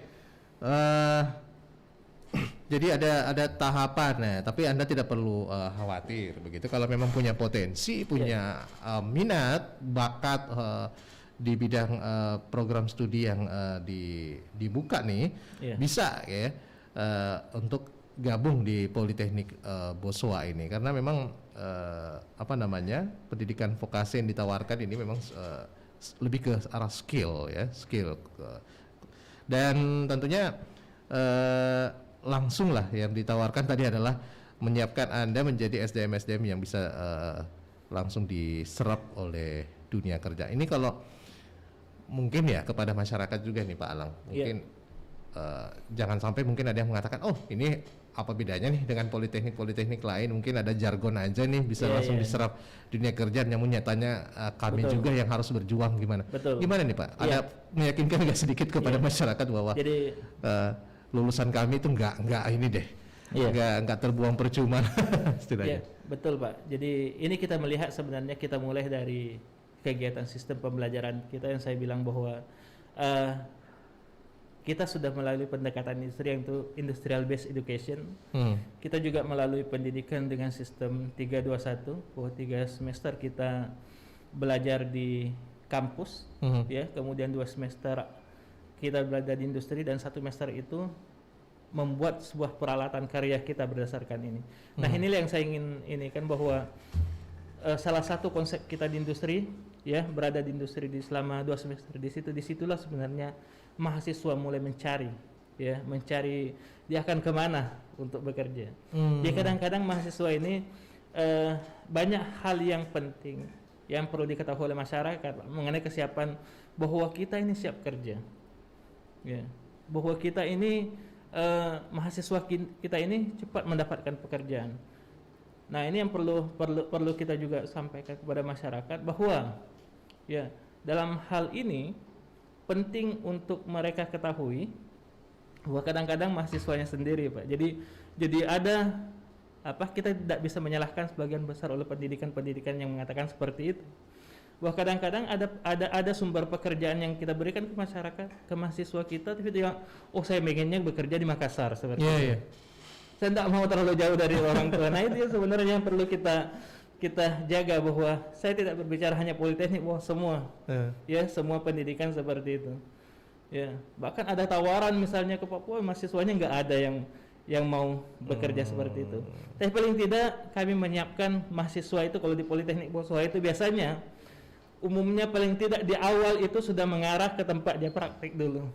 A: Jadi ada tahapan ya, tapi Anda tidak perlu khawatir begitu. Kalau memang punya potensi, punya minat, bakat di bidang program studi yang dibuka nih, bisa ya untuk gabung di Politeknik Boswa ini, karena memang pendidikan vokasi yang ditawarkan ini memang lebih ke arah skill ya, dan tentunya langsung lah yang ditawarkan tadi adalah menyiapkan Anda menjadi SDM yang bisa langsung diserap oleh dunia kerja. Ini kalau mungkin ya kepada masyarakat juga nih Pak Alang, mungkin jangan sampai mungkin ada yang mengatakan ini apa bedanya nih dengan politeknik lain, mungkin ada jargon aja nih bisa langsung diserap dunia kerja, namun nyatanya kami juga yang harus berjuang gimana. Gimana nih Pak? Ada meyakinkan nggak sedikit kepada masyarakat bahwa jadi, lulusan kami itu nggak ini deh, nggak terbuang percuma istilahnya.
B: Betul Pak. Jadi ini kita melihat sebenarnya kita mulai dari kegiatan sistem pembelajaran kita yang saya bilang bahwa kita sudah melalui pendekatan industri yang itu industrial based education. Kita juga melalui pendidikan dengan sistem 321, bahwa 3 semester kita belajar di kampus, ya, kemudian 2 semester kita belajar di industri, dan 1 semester itu membuat sebuah peralatan karya kita berdasarkan ini. Nah inilah yang saya ingin ini kan, bahwa salah satu konsep kita di industri, ya, berada di industri selama 2 semester disitulah sebenarnya mahasiswa mulai mencari dia akan kemana untuk bekerja. Jadi kadang-kadang mahasiswa ini banyak hal yang penting yang perlu diketahui oleh masyarakat mengenai kesiapan bahwa kita ini siap kerja, ya, bahwa kita ini mahasiswa kita ini cepat mendapatkan pekerjaan. Nah ini yang perlu kita juga sampaikan kepada masyarakat, bahwa ya dalam hal ini penting untuk mereka ketahui bahwa kadang-kadang mahasiswanya sendiri Pak. Jadi ada kita tidak bisa menyalahkan sebagian besar oleh pendidikan yang mengatakan seperti itu. bahwa kadang-kadang ada sumber pekerjaan yang kita berikan ke masyarakat, ke mahasiswa kita, tapi dia saya pengennya bekerja di Makassar seperti itu. Saya tidak mau terlalu jauh dari orang tua. Nah itu sebenarnya yang perlu kita jaga, bahwa saya tidak berbicara hanya politeknik, bahwa semua semua pendidikan seperti itu. Ya, bahkan ada tawaran misalnya ke Papua, mahasiswanya nggak ada yang mau bekerja seperti itu. Tapi paling tidak kami menyiapkan mahasiswa itu, kalau di Politeknik Boswa itu biasanya umumnya paling tidak di awal itu sudah mengarah ke tempat dia praktik dulu.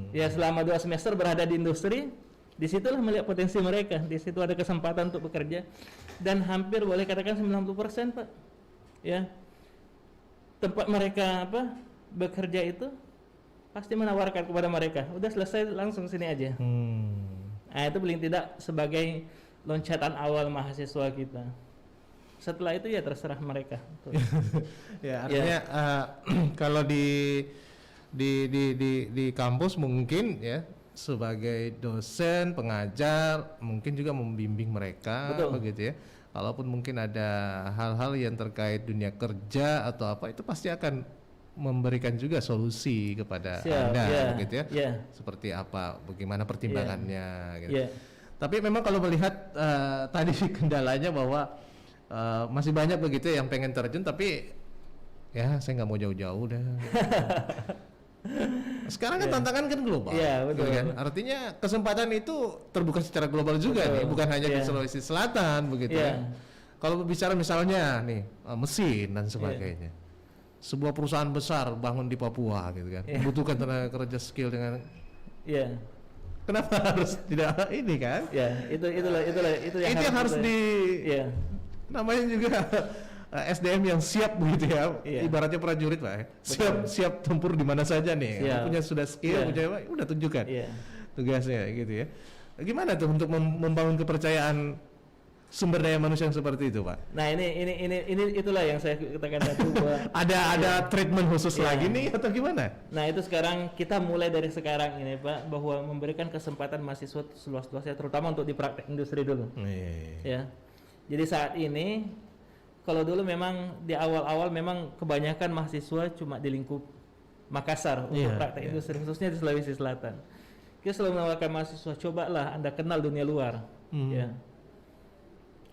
B: Ya, selama 2 semester berada di industri, disitulah melihat potensi mereka, di situ ada kesempatan untuk bekerja, dan hampir boleh katakan 90% Pak, ya, tempat mereka bekerja itu pasti menawarkan kepada mereka, udah selesai langsung sini aja. Nah itu paling tidak sebagai loncatan awal mahasiswa kita. Setelah itu ya terserah mereka.
A: Ya artinya kalau di kampus mungkin ya sebagai dosen, pengajar, mungkin juga membimbing mereka, begitu ya. Kalaupun mungkin ada hal-hal yang terkait dunia kerja atau apa, itu pasti akan memberikan juga solusi kepada Anda, begitu ya. Seperti apa, bagaimana pertimbangannya, gitu. Tapi memang kalau melihat tadi kendalanya bahwa masih banyak begitu yang pengen terjun, tapi ya saya nggak mau jauh-jauh dah. Sekarang kan tantangan kan global, betul kan? Artinya kesempatan itu terbuka secara global juga nih, bukan hanya di Sulawesi Selatan, begitu ya. Kalau bicara misalnya nih mesin dan sebagainya. Sebuah perusahaan besar bangun di Papua gitu kan, membutuhkan tenaga kerja skill dengan kenapa harus tidak ini kan?
B: Itu yang harus
A: namanya juga SDM yang siap begitu ya, ibaratnya prajurit Pak, siap tempur di mana saja nih, punya sudah skill, punya udah tunjukkan tugasnya gitu ya. Gimana tuh untuk membangun kepercayaan sumber daya manusia yang seperti itu Pak?
B: Nah ini itulah yang saya katakan tadi, bahwa
A: ada treatment khusus lagi nih atau gimana?
B: Nah itu sekarang kita mulai dari sekarang ini Pak, bahwa memberikan kesempatan mahasiswa seluas-luasnya, terutama untuk di praktek industri dulu. Ya, jadi saat ini kalau dulu memang di awal-awal memang kebanyakan mahasiswa cuma di lingkup Makassar untuk praktek industri, khususnya di Sulawesi Selatan. Kita selalu menawarkan mahasiswa, cobalah Anda kenal dunia luar. Ya,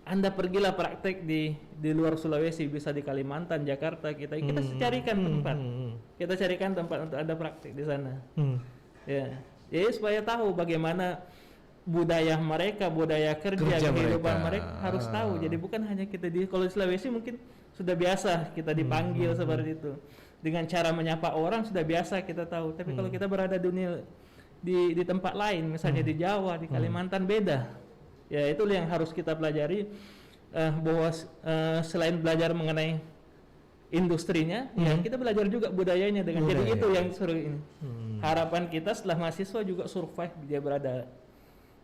B: Anda pergilah praktek di luar Sulawesi, bisa di Kalimantan, Jakarta, kita carikan tempat. Kita carikan tempat untuk Anda praktek di sana. Ya. Jadi supaya tahu bagaimana budaya mereka, budaya kerja kehidupan mereka harus tahu. Jadi bukan hanya kita kalau di Sulawesi mungkin sudah biasa kita dipanggil seperti itu. Dengan cara menyapa orang sudah biasa kita tahu. Tapi kalau kita berada di tempat lain, misalnya di Jawa, di Kalimantan, beda. Ya itu yang harus kita pelajari, bahwa selain belajar mengenai industrinya, ya kita belajar juga budayanya dengan. Jadi itu yang suruh ini. Harapan kita setelah mahasiswa juga survive dia berada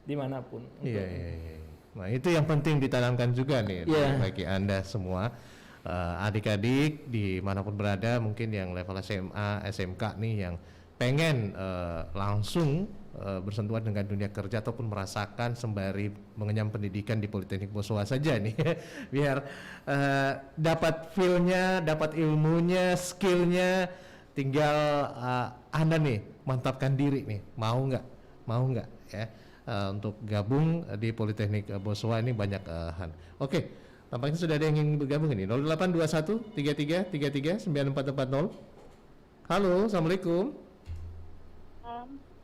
B: dimanapun.
A: Nah itu yang penting ditanamkan juga nih bagi Anda semua, adik-adik dimanapun berada, mungkin yang level SMA, SMK nih yang pengen langsung bersentuhan dengan dunia kerja ataupun merasakan sembari mengenyam pendidikan di Politeknik Boswa saja nih biar dapat feel-nya, dapat ilmunya, skill-nya, tinggal Anda nih mantapkan diri nih, mau nggak ya untuk gabung di Politeknik Boswa ini banyak Oke, tampaknya sudah ada yang ingin bergabung ini. 0821 33 33 9440. Halo, assalamualaikum.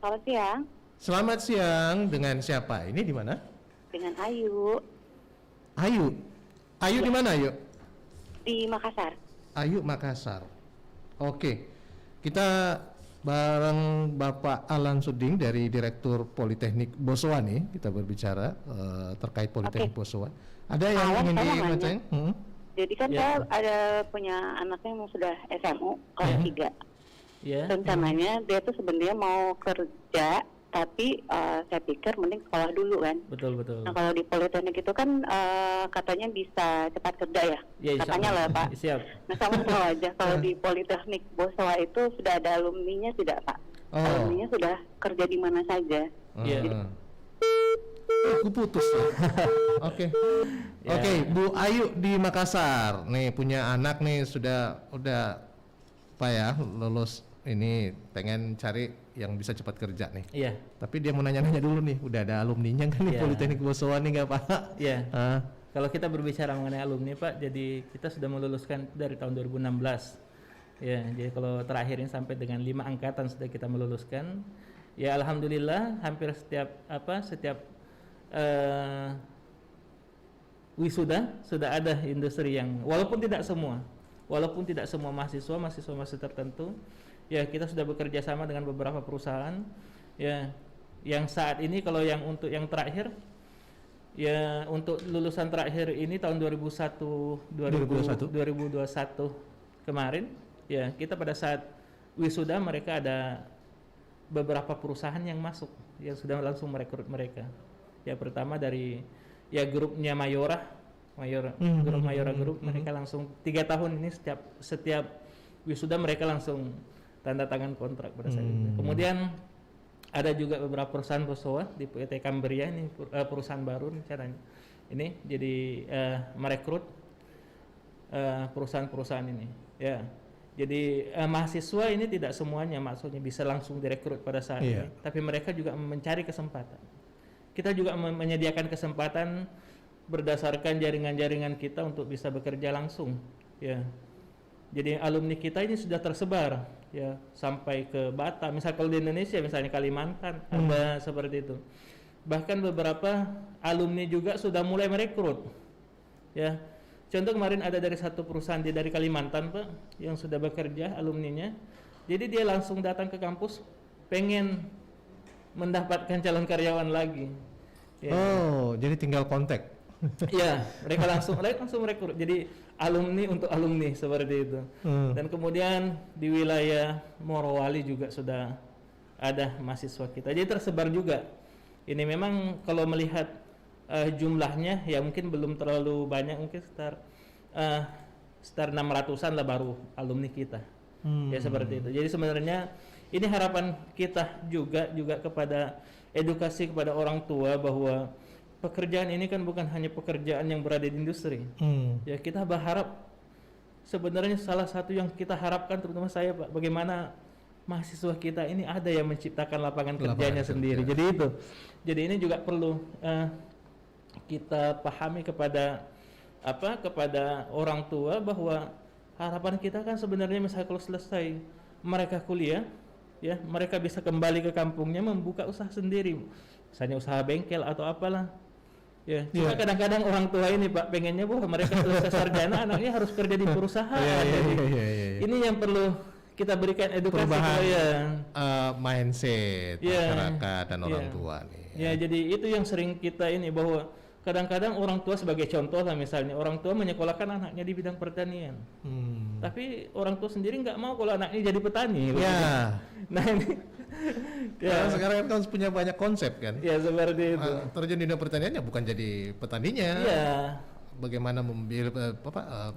E: Selamat siang.
A: Selamat siang, dengan siapa? Ini di mana?
E: Dengan Ayu.
A: Ayu di mana, Ayu?
E: Di Makassar.
A: Ayu Makassar. Oke. Kita bareng Bapak Alan Suding dari Direktur Politeknik Boswa nih, kita berbicara terkait Politeknik Boswa. Ada yang ingin dibacain?
E: Jadi kan saya ada punya anaknya yang sudah SMU kelas 3. Rencananya dia tuh sebenarnya mau kerja, tapi saya pikir mending sekolah dulu kan.
B: Betul.
E: Nah kalau di Politeknik itu kan katanya bisa cepat kerja ya, katanya lah Pak.
B: Siap.
E: Nah sama aja kalau di Politeknik Boswa itu sudah ada alumninya tidak Pak? Alumninya sudah kerja di mana saja.
A: Aku putus lah. Oke. Oke, Bu Ayu di Makassar. Nih punya anak nih udah apa ya, lulus ini pengen cari yang bisa cepat kerja nih.
B: Iya.
A: Tapi dia mau nanya-nanya dulu nih, udah ada alumninya kan nih Politeknik Bosowa nih nggak Pak?
B: Iya. Kalau kita berbicara mengenai alumni Pak, jadi kita sudah meluluskan dari tahun 2016. Ya, jadi kalau terakhir ini sampai dengan 5 angkatan sudah kita meluluskan. Ya alhamdulillah hampir setiap wisuda sudah ada industri yang walaupun tidak semua mahasiswa tertentu, ya kita sudah bekerja sama dengan beberapa perusahaan ya yang saat ini kalau yang untuk yang terakhir ya untuk lulusan terakhir ini tahun 2021 kemarin ya kita pada saat wisuda mereka ada beberapa perusahaan yang masuk yang sudah langsung merekrut mereka. Ya pertama dari ya grupnya Mayora Group mereka langsung 3 tahun ini setiap wisuda mereka langsung tanda tangan kontrak pada saat itu. Kemudian ada juga beberapa perusahaan Bosowa di PT Cambria ini perusahaan baru rencananya ini jadi merekrut perusahaan-perusahaan ini ya. Jadi mahasiswa ini tidak semuanya maksudnya bisa langsung direkrut pada saat ini, tapi mereka juga mencari kesempatan. Kita juga menyediakan kesempatan berdasarkan jaringan-jaringan kita untuk bisa bekerja langsung. Ya, jadi alumni kita ini sudah tersebar ya sampai ke Batam. Misal kalau di Indonesia, misalnya Kalimantan ada seperti itu. Bahkan beberapa alumni juga sudah mulai merekrut. Ya. Contoh kemarin ada dari satu perusahaan dari Kalimantan Pak yang sudah bekerja alumninya. Jadi dia langsung datang ke kampus pengen mendapatkan calon karyawan lagi. Ya.
A: Oh, jadi tinggal kontak.
B: Ya, mereka langsung merekrut. Jadi alumni untuk alumni seperti itu. Dan kemudian di wilayah Morowali juga sudah ada mahasiswa kita. Jadi tersebar juga. Ini memang kalau melihat jumlahnya ya mungkin belum terlalu banyak, mungkin sekitar 600-an lah baru alumni kita. Ya seperti itu. Jadi sebenarnya ini harapan kita juga kepada edukasi kepada orang tua bahwa pekerjaan ini kan bukan hanya pekerjaan yang berada di industri. Ya kita berharap sebenarnya salah satu yang kita harapkan terutama saya Pak, bagaimana mahasiswa kita ini ada yang menciptakan lapangan kerjanya sendiri. Jadi itu. Jadi ini juga perlu kita pahami kepada orang tua bahwa harapan kita kan sebenarnya misalnya kalau selesai mereka kuliah ya mereka bisa kembali ke kampungnya membuka usaha sendiri, misalnya usaha bengkel atau apalah ya. Cuma kadang-kadang orang tua ini Pak pengennya bahwa mereka selesai sarjana anaknya harus kerja di perusahaan. Ini yang perlu kita berikan edukasi
A: perubahan mindset masyarakat dan orang tua nih.
B: Ya jadi itu yang sering kita ini bahwa kadang-kadang orang tua sebagai contoh lah misalnya orang tua menyekolahkan anaknya di bidang pertanian, tapi orang tua sendiri nggak mau kalau anaknya jadi petani.
A: Ya.
B: Nah ini,
A: ya sekarang kan punya banyak konsep kan.
B: Ya seperti itu.
A: Terjun di dunia pertaniannya bukan jadi petaninya.
B: Ya.
A: Bagaimana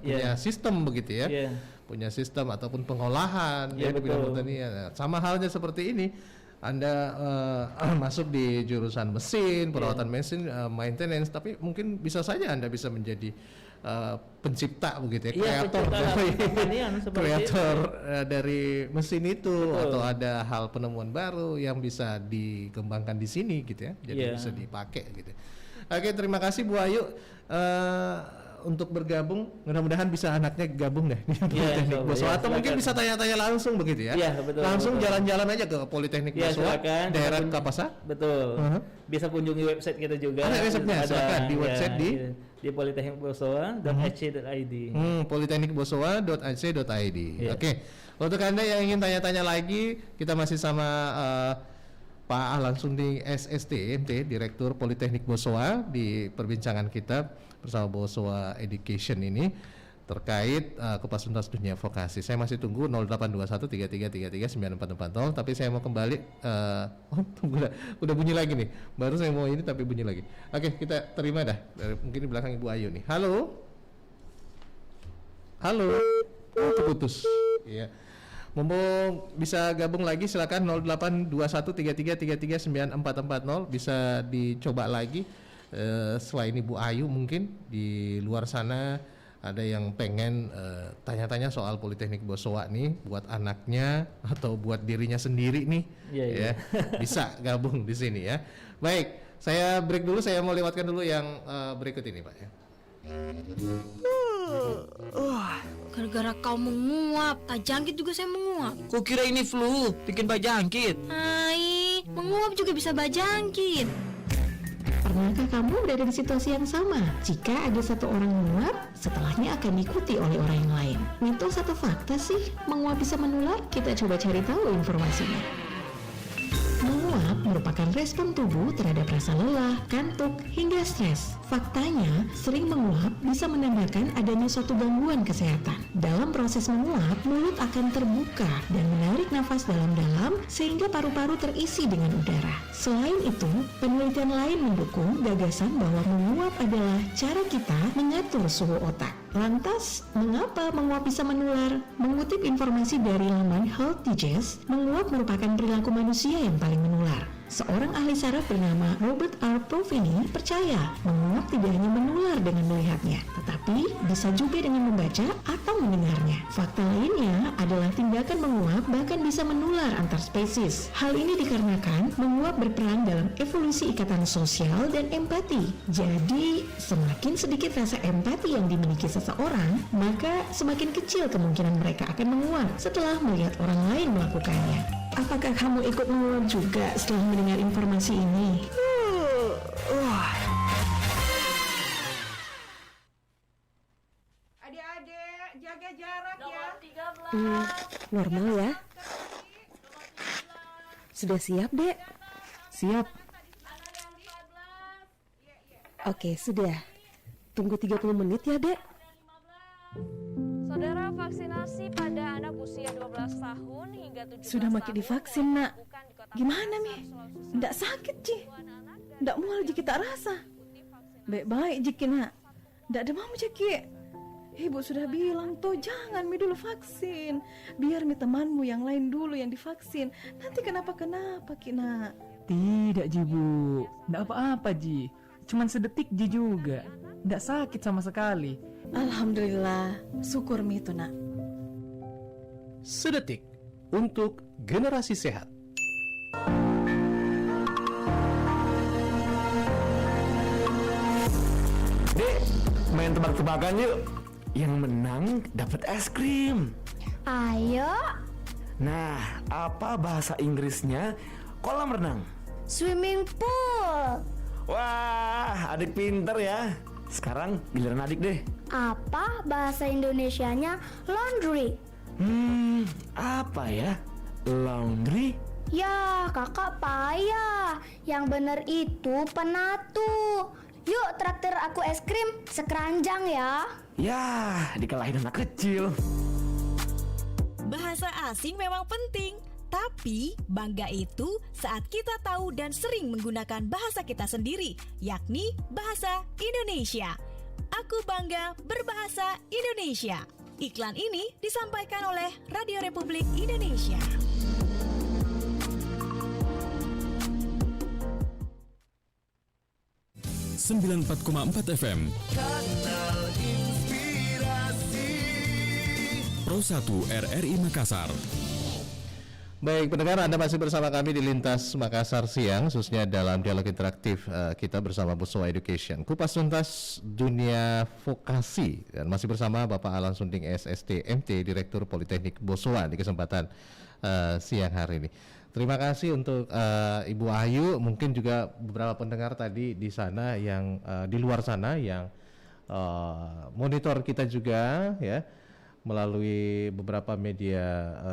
A: punya sistem begitu ya, punya sistem ataupun pengolahan di bidang pertanian. Sama halnya seperti ini. Anda masuk di jurusan mesin, perawatan mesin, maintenance, tapi mungkin bisa saja Anda bisa menjadi pencipta begitu ya, kreator dari mesin itu. Betul. Atau ada hal penemuan baru yang bisa dikembangkan di sini gitu ya, jadi bisa dipakai gitu. Oke, terima kasih Bu Ayu untuk bergabung. Mudah-mudahan bisa anaknya gabung deh di Politeknik Bosowa atau mungkin bisa tanya-tanya langsung begitu ya.
B: Betul,
A: langsung jalan-jalan aja ke Politeknik Bosowa daerah Kapasa.
B: Betul. Bisa kunjungi website kita juga.
A: Ada websitenya, silakan di website
B: di politeknikbosowa.ac.id.
A: politeknikbosowa.ac.id. Oke. Untuk Anda yang ingin tanya-tanya lagi, kita masih sama Pak langsung di SSTMT, Direktur Politeknik Bosowa, di perbincangan kita bersama Bosowa Education ini terkait kupas tuntas dunia vokasi. Saya masih tunggu 082133339440, tapi saya mau kembali udah bunyi lagi nih. Baru saya mau ini tapi bunyi lagi. Oke, kita terima dah. Mungkin di belakang Ibu Ayu nih. Halo. Putus. Iya. Mumpung bisa gabung lagi silakan 082133333940 bisa dicoba lagi. Selain Ibu Ayu mungkin di luar sana ada yang pengen tanya-tanya soal Politeknik Bosowa nih buat anaknya atau buat dirinya sendiri nih, ya bisa gabung di sini ya. Baik, saya break dulu, saya mau lewatkan dulu yang berikut ini Pak ya.
F: Gara-gara kau menguap, tak jangkit juga saya menguap.
K: Kok kira ini flu, bikin bajangkit?
F: Hai, menguap juga bisa bajangkit.
D: Pernahkah kamu berada di situasi yang sama? Jika ada satu orang menguap, setelahnya akan diikuti oleh orang yang lain. Mitos atau fakta sih menguap bisa menular? Kita coba cari tahu informasinya. Menguap merupakan respon tubuh terhadap rasa lelah, kantuk, hingga stres. Faktanya, sering menguap bisa menandakan adanya suatu gangguan kesehatan. Dalam proses menguap, mulut akan terbuka dan menarik nafas dalam-dalam sehingga paru-paru terisi dengan udara. Selain itu, penelitian lain mendukung gagasan bahwa menguap adalah cara kita mengatur suhu otak. Lantas, mengapa menguap bisa menular? Mengutip informasi dari laman Health Digest, menguap merupakan perilaku manusia yang paling menular. Seorang ahli saraf bernama Robert R. Provini percaya menguap tidak hanya menular dengan melihatnya, tetapi bisa juga dengan membaca atau mendengarnya. Fakta lainnya adalah tindakan menguap bahkan bisa menular antar spesies. Hal ini dikarenakan menguap berperan dalam evolusi ikatan sosial dan empati. Jadi, semakin sedikit rasa empati yang dimiliki seseorang, maka semakin kecil kemungkinan mereka akan menguap setelah melihat orang lain melakukannya. Apakah kamu ikut menguap juga setelah mendengar informasi ini?
H: Adik-adik, jaga jarak ya.
L: Normal ya. Sudah siap, Dek?
M: Siap.
L: Oke, sudah. Tunggu 30 menit ya, Dek.
N: Saudara, vaksinasi pada anak usia 12 tahun hingga 17
L: Sudah makin divaksin, Nak. Gimana, Mi? Nggak sakit, Ji? Nggak mual, Ji, kita rasa. Baik-baik, Ji, Nak. Nggak demam, Ji. Ibu sudah bilang, toh jangan, Mi, dulu vaksin. Biar Mi temanmu yang lain dulu yang divaksin. Nanti kenapa-kenapa, Ki, Nak.
M: Tidak, Ji, Bu. Nggak apa-apa, Ji. Cuman sedetik, Ji, juga. Nggak sakit sama sekali.
L: Alhamdulillah, syukur Mi itu, Nak.
A: Sedetik untuk generasi sehat.
K: Dek, main tebak-tebakan yuk. Yang menang dapat es krim.
F: Ayo.
K: Nah, apa bahasa Inggrisnya kolam renang?
F: Swimming pool.
K: Wah, adik pinter ya. Sekarang giliran adik deh.
F: Apa bahasa Indonesianya laundry?
K: Apa ya? Laundry?
F: Ya, kakak payah. Yang bener itu penatu. Yuk traktir aku es krim sekeranjang ya.
K: Ya, dikalahin anak kecil.
O: Bahasa asing memang penting, tapi bangga itu saat kita tahu dan sering menggunakan bahasa kita sendiri, yakni bahasa Indonesia. Aku bangga berbahasa Indonesia. Iklan ini disampaikan oleh Radio Republik Indonesia.
J: ...94,4 FM
P: Kanal Inspirasi
J: Pro 1 RRI Makassar.
A: Baik pendengar, Anda masih bersama kami di Lintas Makassar Siang, khususnya dalam dialog interaktif kita bersama Bosowa Education, kupas tuntas dunia vokasi, dan masih bersama Bapak Alan Sunding SST MT, Direktur Politeknik Bosowa di kesempatan siang hari ini. Terima kasih untuk Ibu Ayu, mungkin juga beberapa pendengar tadi di sana yang di luar sana yang monitor kita juga ya, melalui beberapa media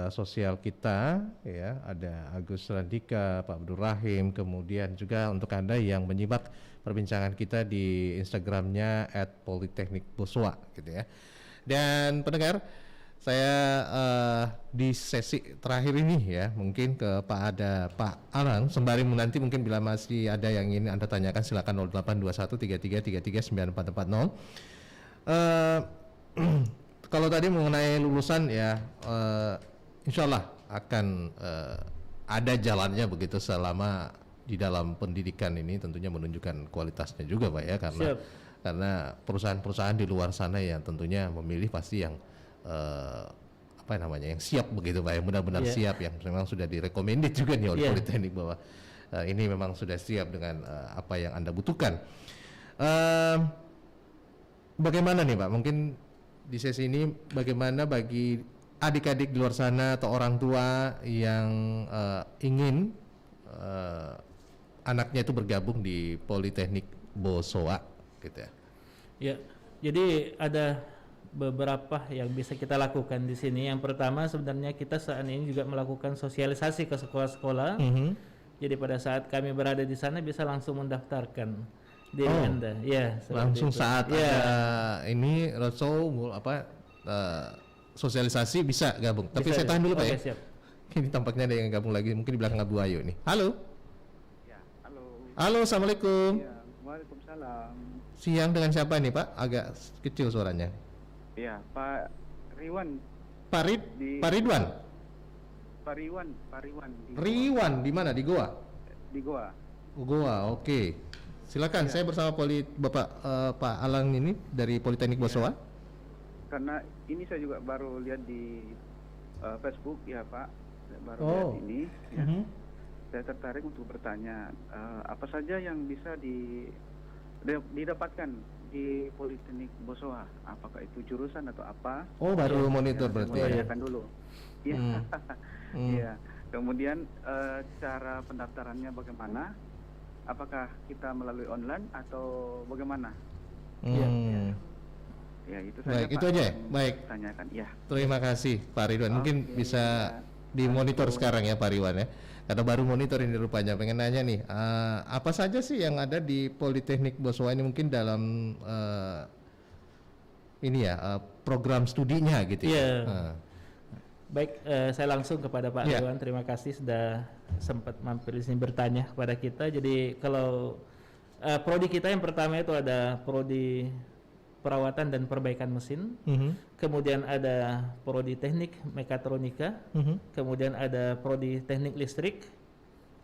A: sosial kita ya, ada Agus Randika, Pak Abdul Rahim, kemudian juga untuk Anda yang menyimak perbincangan kita di Instagramnya @politeknikbosowa gitu ya. Dan pendengar, saya di sesi terakhir ini ya, mungkin ke Pak Alan sembari nanti mungkin bila masih ada yang ingin Anda tanyakan silakan 082133339440. Kalau tadi mengenai lulusan ya, insya Allah akan ada jalannya begitu selama di dalam pendidikan ini tentunya menunjukkan kualitasnya juga Pak ya, karena perusahaan-perusahaan di luar sana yang tentunya memilih pasti yang yang siap begitu Pak, yang benar-benar siap, yang memang sudah direkomended juga nih oleh Politeknik bahwa ini memang sudah siap dengan apa yang Anda butuhkan. Bagaimana nih Pak, mungkin di sesi ini bagaimana bagi adik-adik di luar sana atau orang tua yang ingin anaknya itu bergabung di Politeknik Bosowa gitu ya?
B: Ya, jadi ada beberapa yang bisa kita lakukan di sini. Yang pertama sebenarnya kita saat ini juga melakukan sosialisasi ke sekolah-sekolah. Jadi pada saat kami berada di sana bisa langsung mendaftarkan diri Anda. Ya,
A: langsung itu. Saat ada ini roadshow sosialisasi bisa gabung. Tapi saya tahan dulu Pak ya. Siap. Ini tampaknya ada yang gabung lagi, mungkin di belakang Abu Ayu nih. Halo.
Q: Ya, halo.
A: Halo, assalamualaikum.
Q: Ya, waalaikumsalam.
A: Siang dengan siapa nih Pak? Agak kecil suaranya.
Q: Iya, Pak Riwan.
A: Pak Ridwan.
Q: Pak Riwan.
A: Riwan di mana? Di Goa?
Q: Di Goa.
A: Goa, oke. Silakan, saya bersama Bapak Pak Alang ini dari Politeknik Bosowa.
Q: Karena ini saya juga baru lihat di Facebook ya Pak, baru lihat ini. Ya. Saya tertarik untuk bertanya apa saja yang bisa didapatkan di Politeknik Bosowa, apakah itu jurusan atau apa?
A: Oh, baru monitor berarti ya.
Q: Tanyakan dulu. Iya. Iya. Kemudian cara pendaftarannya bagaimana? Apakah kita melalui online atau bagaimana? Iya. Ya, itu saja.
A: Baik,
Q: Pak,
A: itu aja. Baik.
Q: Tanyakan. Ya.
A: Terima kasih Pak Ridwan. Mungkin bisa dimonitor sekarang ya Pak Ridwan ya. Karena baru monitor ini rupanya. Pengen nanya nih, apa saja sih yang ada di Politeknik Bosowa ini mungkin dalam program studinya gitu ya.
B: Baik, saya langsung kepada Pak Ridwan. Terima kasih sudah sempat mampir di sini bertanya kepada kita. Jadi kalau prodi kita yang pertama itu ada prodi perawatan dan perbaikan mesin, kemudian ada prodi teknik mekatronika, kemudian ada prodi teknik listrik,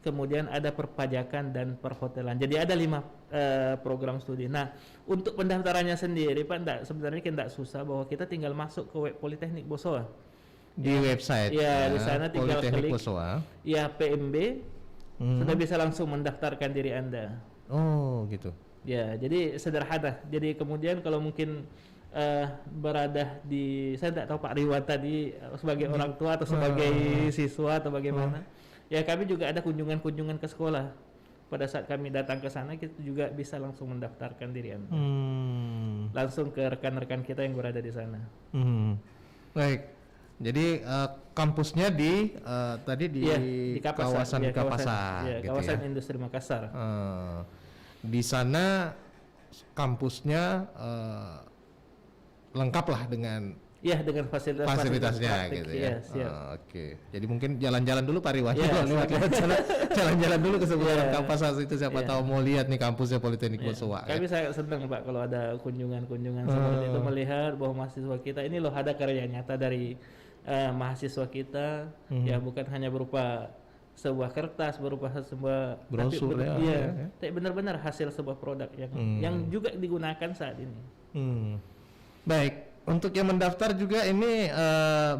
B: kemudian ada perpajakan dan perhotelan. Jadi ada 5 program studi. Nah, untuk pendaftarannya sendiri Pak, sebenarnya tidak susah, bahwa kita tinggal masuk ke web Politeknik Bosowa.
A: Di website
B: ya, di sana tinggal klik
A: Bosowa.
B: Ya, PMB, sudah bisa langsung mendaftarkan diri Anda.
A: Oh, gitu.
B: Ya, jadi sederhana. Jadi kemudian kalau mungkin berada di, saya tidak tahu Pak Riwan tadi sebagai orang tua atau sebagai siswa atau bagaimana. Ya, kami juga ada kunjungan-kunjungan ke sekolah. Pada saat kami datang ke sana, kita juga bisa langsung mendaftarkan diri Anda. Langsung ke rekan-rekan kita yang berada di sana.
A: Baik. Jadi kampusnya di kawasan Kapasan,
B: gitu kawasan Industri Makassar.
A: Di sana kampusnya lengkap lah dengan fasilitasnya gitu ya. Oke. Jadi mungkin jalan-jalan dulu Pak Riwan, jalan-jalan dulu ke sebuah kampus itu, siapa tahu mau lihat nih kampusnya Politeknik Bosowa.
B: Kami sangat senang Pak kalau ada kunjungan-kunjungan seperti itu, melihat bahwa mahasiswa kita ini loh ada karya nyata dari mahasiswa kita, ya bukan hanya berupa sebuah kertas, berupa sebuah
A: brosur
B: tapi benar-benar hasil sebuah produk yang juga digunakan saat ini.
A: Baik, untuk yang mendaftar juga ini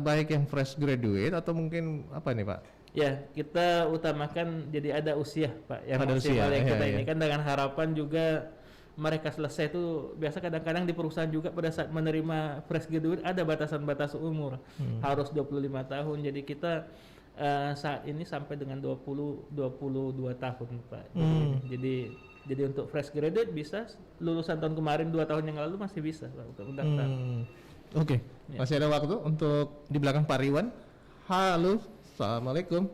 A: baik yang fresh graduate atau mungkin apa nih Pak?
B: Ya, kita utamakan jadi ada usia Pak yang maksimal yang kita ini kan, dengan harapan juga mereka selesai itu biasa kadang-kadang di perusahaan juga pada saat menerima fresh graduate ada batasan-batas umur, harus 25 tahun. Jadi kita saat ini sampai dengan 22 tahun Pak. Jadi untuk fresh graduate bisa, lulusan tahun kemarin 2 tahun yang lalu masih bisa Pak untuk mendaftar.
A: Oke. Masih ada waktu untuk di belakang Pak Riwan. Halo, assalamualaikum.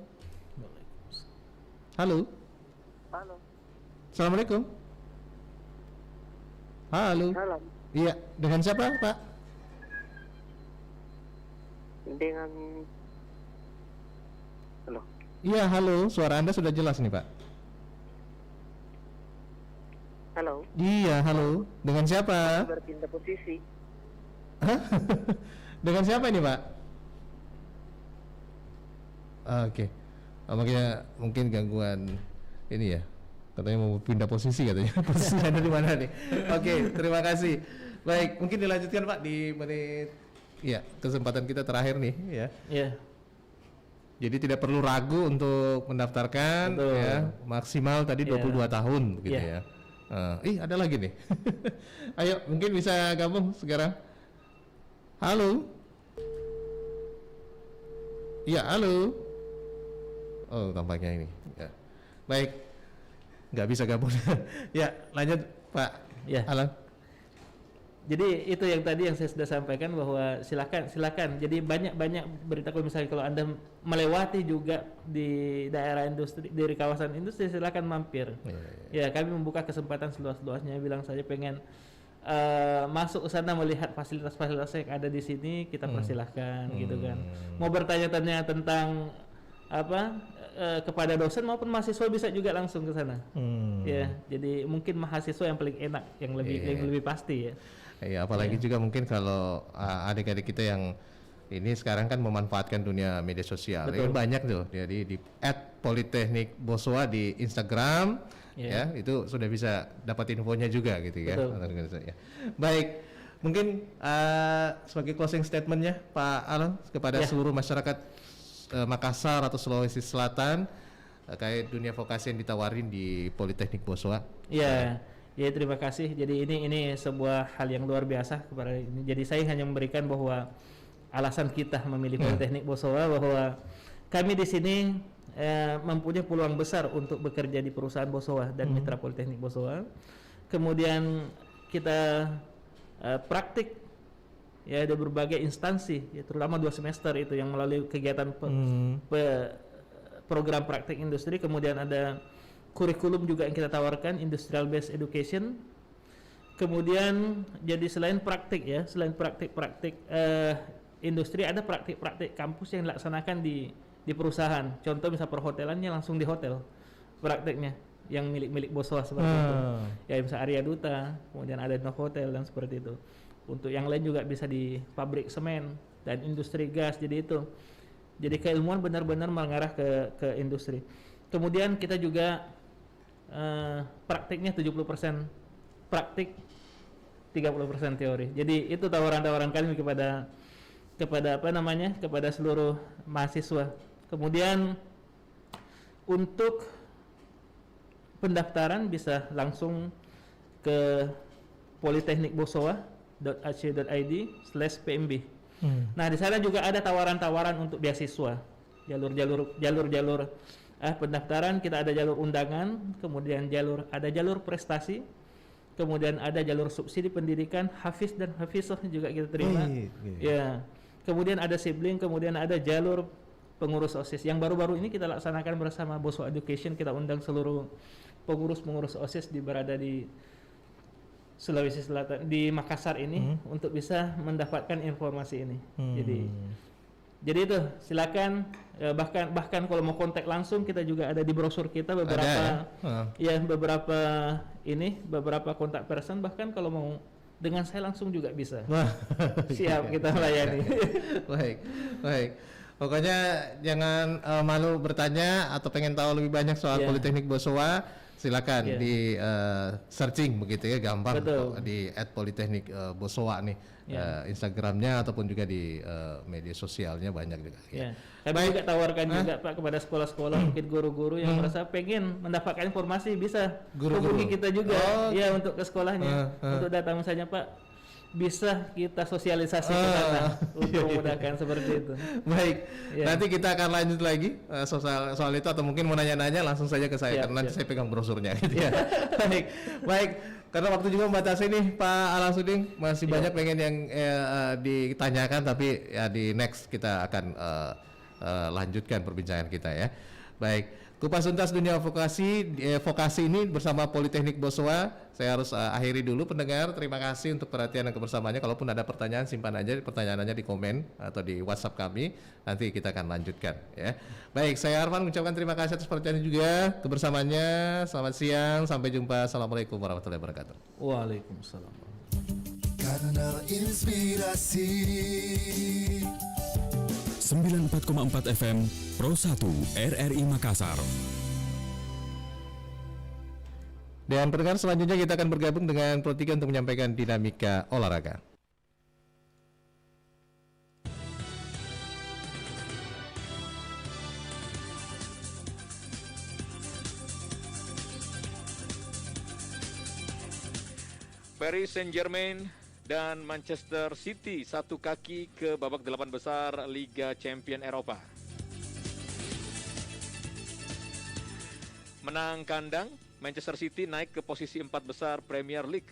A: Halo. Assalamualaikum. Halo. Iya, dengan siapa Pak?
R: Dengan halo.
A: Iya, halo. Suara Anda sudah jelas nih Pak.
R: Halo.
A: Iya, halo. Dengan siapa?
R: Berpindah posisi.
A: Dengan siapa ini Pak? Oke. Makanya mungkin gangguan ini ya. Katanya mau pindah posisi katanya. Posisi ada di mana nih? Oke, terima kasih. Baik, mungkin dilanjutkan Pak di menit kesempatan kita terakhir nih ya.
B: Iya.
A: Jadi tidak perlu ragu untuk mendaftarkan ya. Maksimal tadi 22 tahun begitu ya. Ada lagi nih. Ayo, mungkin bisa gabung sekarang. Halo. Iya, halo. Oh, tampaknya ini. Ya. Baik. Nggak bisa gabung. Ya, lanjut Pak Alan.
B: Jadi itu yang tadi yang saya sudah sampaikan bahwa silakan. Jadi banyak berita kalau misalnya kalau Anda melewati juga di daerah industri, dari kawasan industri, silakan mampir. Ya, kami membuka kesempatan seluas-luasnya. Bilang saja pengen masuk ke sana melihat fasilitas-fasilitas yang ada di sini, kita persilahkan gitu kan. Mau bertanya-tanya tentang kepada dosen maupun mahasiswa bisa juga langsung ke sana. Ya, jadi mungkin mahasiswa yang paling enak, yang lebih pasti ya.
A: Iya, apalagi juga mungkin kalau adik-adik kita yang ini sekarang kan memanfaatkan dunia media sosial. Ya, banyak tuh. Jadi di @politeknik_bosowa di Instagram ya, itu sudah bisa dapat infonya juga gitu ya. Baik, mungkin sebagai closing statementnya Pak Alan kepada seluruh masyarakat Makassar atau Sulawesi Selatan terkait dunia vokasi yang ditawarin di Politeknik Bosowa.
B: Ya, terima kasih. Jadi ini sebuah hal yang luar biasa kepada ini. Jadi saya hanya memberikan bahwa alasan kita memilih Politeknik Bosowa bahwa kami di sini mempunyai peluang besar untuk bekerja di perusahaan Bosowa dan mitra Politeknik Bosowa. Kemudian kita praktik ya ada berbagai instansi, ya, terutama 2 semester itu yang melalui kegiatan program praktik industri. Kemudian ada kurikulum juga yang kita tawarkan, industrial based education. Kemudian jadi selain praktik industri, ada praktik kampus yang dilaksanakan di perusahaan. Contoh misal perhotelannya langsung di hotel praktiknya yang milik Bosowa seperti itu. Ya misal Arya Duta, kemudian ada Novotel dan seperti itu. Untuk yang lain juga bisa di pabrik semen dan industri gas. Jadi itu. Jadi keilmuan benar-benar mengarah ke industri. Kemudian kita juga praktiknya 70% praktik, 30% teori. Jadi itu tawaran-tawaran kami kepada kepada seluruh mahasiswa. Kemudian untuk pendaftaran bisa langsung ke politeknikbosowa.ac.id/pmb. Nah, di sana juga ada tawaran-tawaran untuk beasiswa. Jalur pendaftaran kita ada jalur undangan, kemudian ada jalur prestasi, kemudian ada jalur subsidi pendidikan, hafiz dan hafizah juga kita terima. Ya. Kemudian ada sibling, kemudian ada jalur pengurus OSIS. Yang baru-baru ini kita laksanakan bersama Bosowa Education, kita undang seluruh pengurus OSIS berada di Sulawesi Selatan, di Makassar ini untuk bisa mendapatkan informasi ini. Jadi itu silakan, bahkan kalau mau kontak langsung kita juga ada di brosur kita beberapa beberapa kontak person, bahkan kalau mau dengan saya langsung juga bisa. Siap kita melayani.
A: Baik. Pokoknya jangan malu bertanya atau pengen tahu lebih banyak soal Politeknik Bosowa, silakan di searching begitu ya, gampang di @politeknik_bosowa nih. Instagramnya ataupun juga di media sosialnya banyak juga.
B: Kami juga tawarkan juga Pak kepada sekolah-sekolah, mungkin guru-guru yang merasa pengen mendapatkan informasi bisa hubungi kita juga untuk ke sekolahnya, untuk datang misalnya Pak, bisa kita sosialisasi ke sana untuk memudahkan seperti itu.
A: Baik, nanti kita akan lanjut lagi soal itu, atau mungkin mau nanya-nanya langsung saja ke saya karena nanti saya pegang brosurnya gitu ya. Baik. Karena waktu juga membatasi nih Pak Alasudin, masih banyak pengen yang ditanyakan, tapi ya di next kita akan lanjutkan perbincangan kita ya. Baik, kupas tuntas dunia vokasi ini bersama Politeknik Bosowa. Saya harus akhiri dulu pendengar. Terima kasih untuk perhatian dan kebersamaannya. Kalaupun ada pertanyaan, simpan aja pertanyaannya di komen atau di WhatsApp kami. Nanti kita akan lanjutkan ya. Baik, saya Arfan mengucapkan terima kasih atas perhatiannya juga, kebersamaannya. Selamat siang, sampai jumpa. Assalamualaikum warahmatullahi wabarakatuh.
B: Waalaikumsalam.
P: Kanal Inspirasi
J: 94,4 FM Pro 1 RRI Makassar.
A: Dan pendengar, selanjutnya kita akan bergabung dengan Pro 3 untuk menyampaikan dinamika olahraga.
S: Paris Saint-Germain dan Manchester City satu kaki ke babak 8 besar Liga Champions Eropa. Menang kandang, Manchester City naik ke posisi 4 besar Premier League.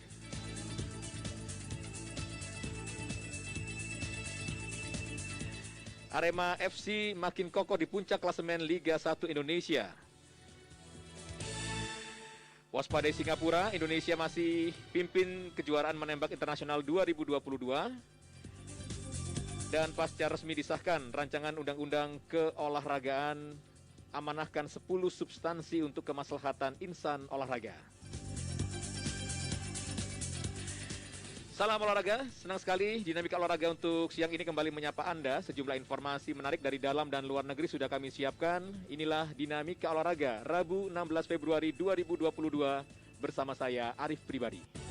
S: Arema FC makin kokoh di puncak klasemen Liga 1 Indonesia. Waspadai Singapura, Indonesia masih pimpin kejuaraan menembak internasional 2022. Dan pasca resmi disahkan rancangan undang-undang keolahragaan, amanahkan 10 substansi untuk kemaslahatan insan olahraga. Salam olahraga, senang sekali dinamika olahraga untuk siang ini kembali menyapa Anda. Sejumlah informasi menarik dari dalam dan luar negeri sudah kami siapkan. Inilah dinamika olahraga Rabu 16 Februari 2022 bersama saya Arif Pribadi.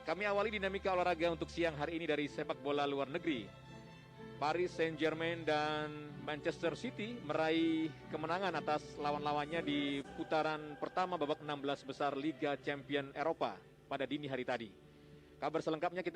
S: Kami awali dinamika olahraga untuk siang hari ini dari sepak bola luar negeri. Paris Saint-Germain dan Manchester City meraih kemenangan atas lawan-lawannya di putaran pertama babak 16 besar Liga Champions Eropa pada dini hari tadi. Kabar selengkapnya kita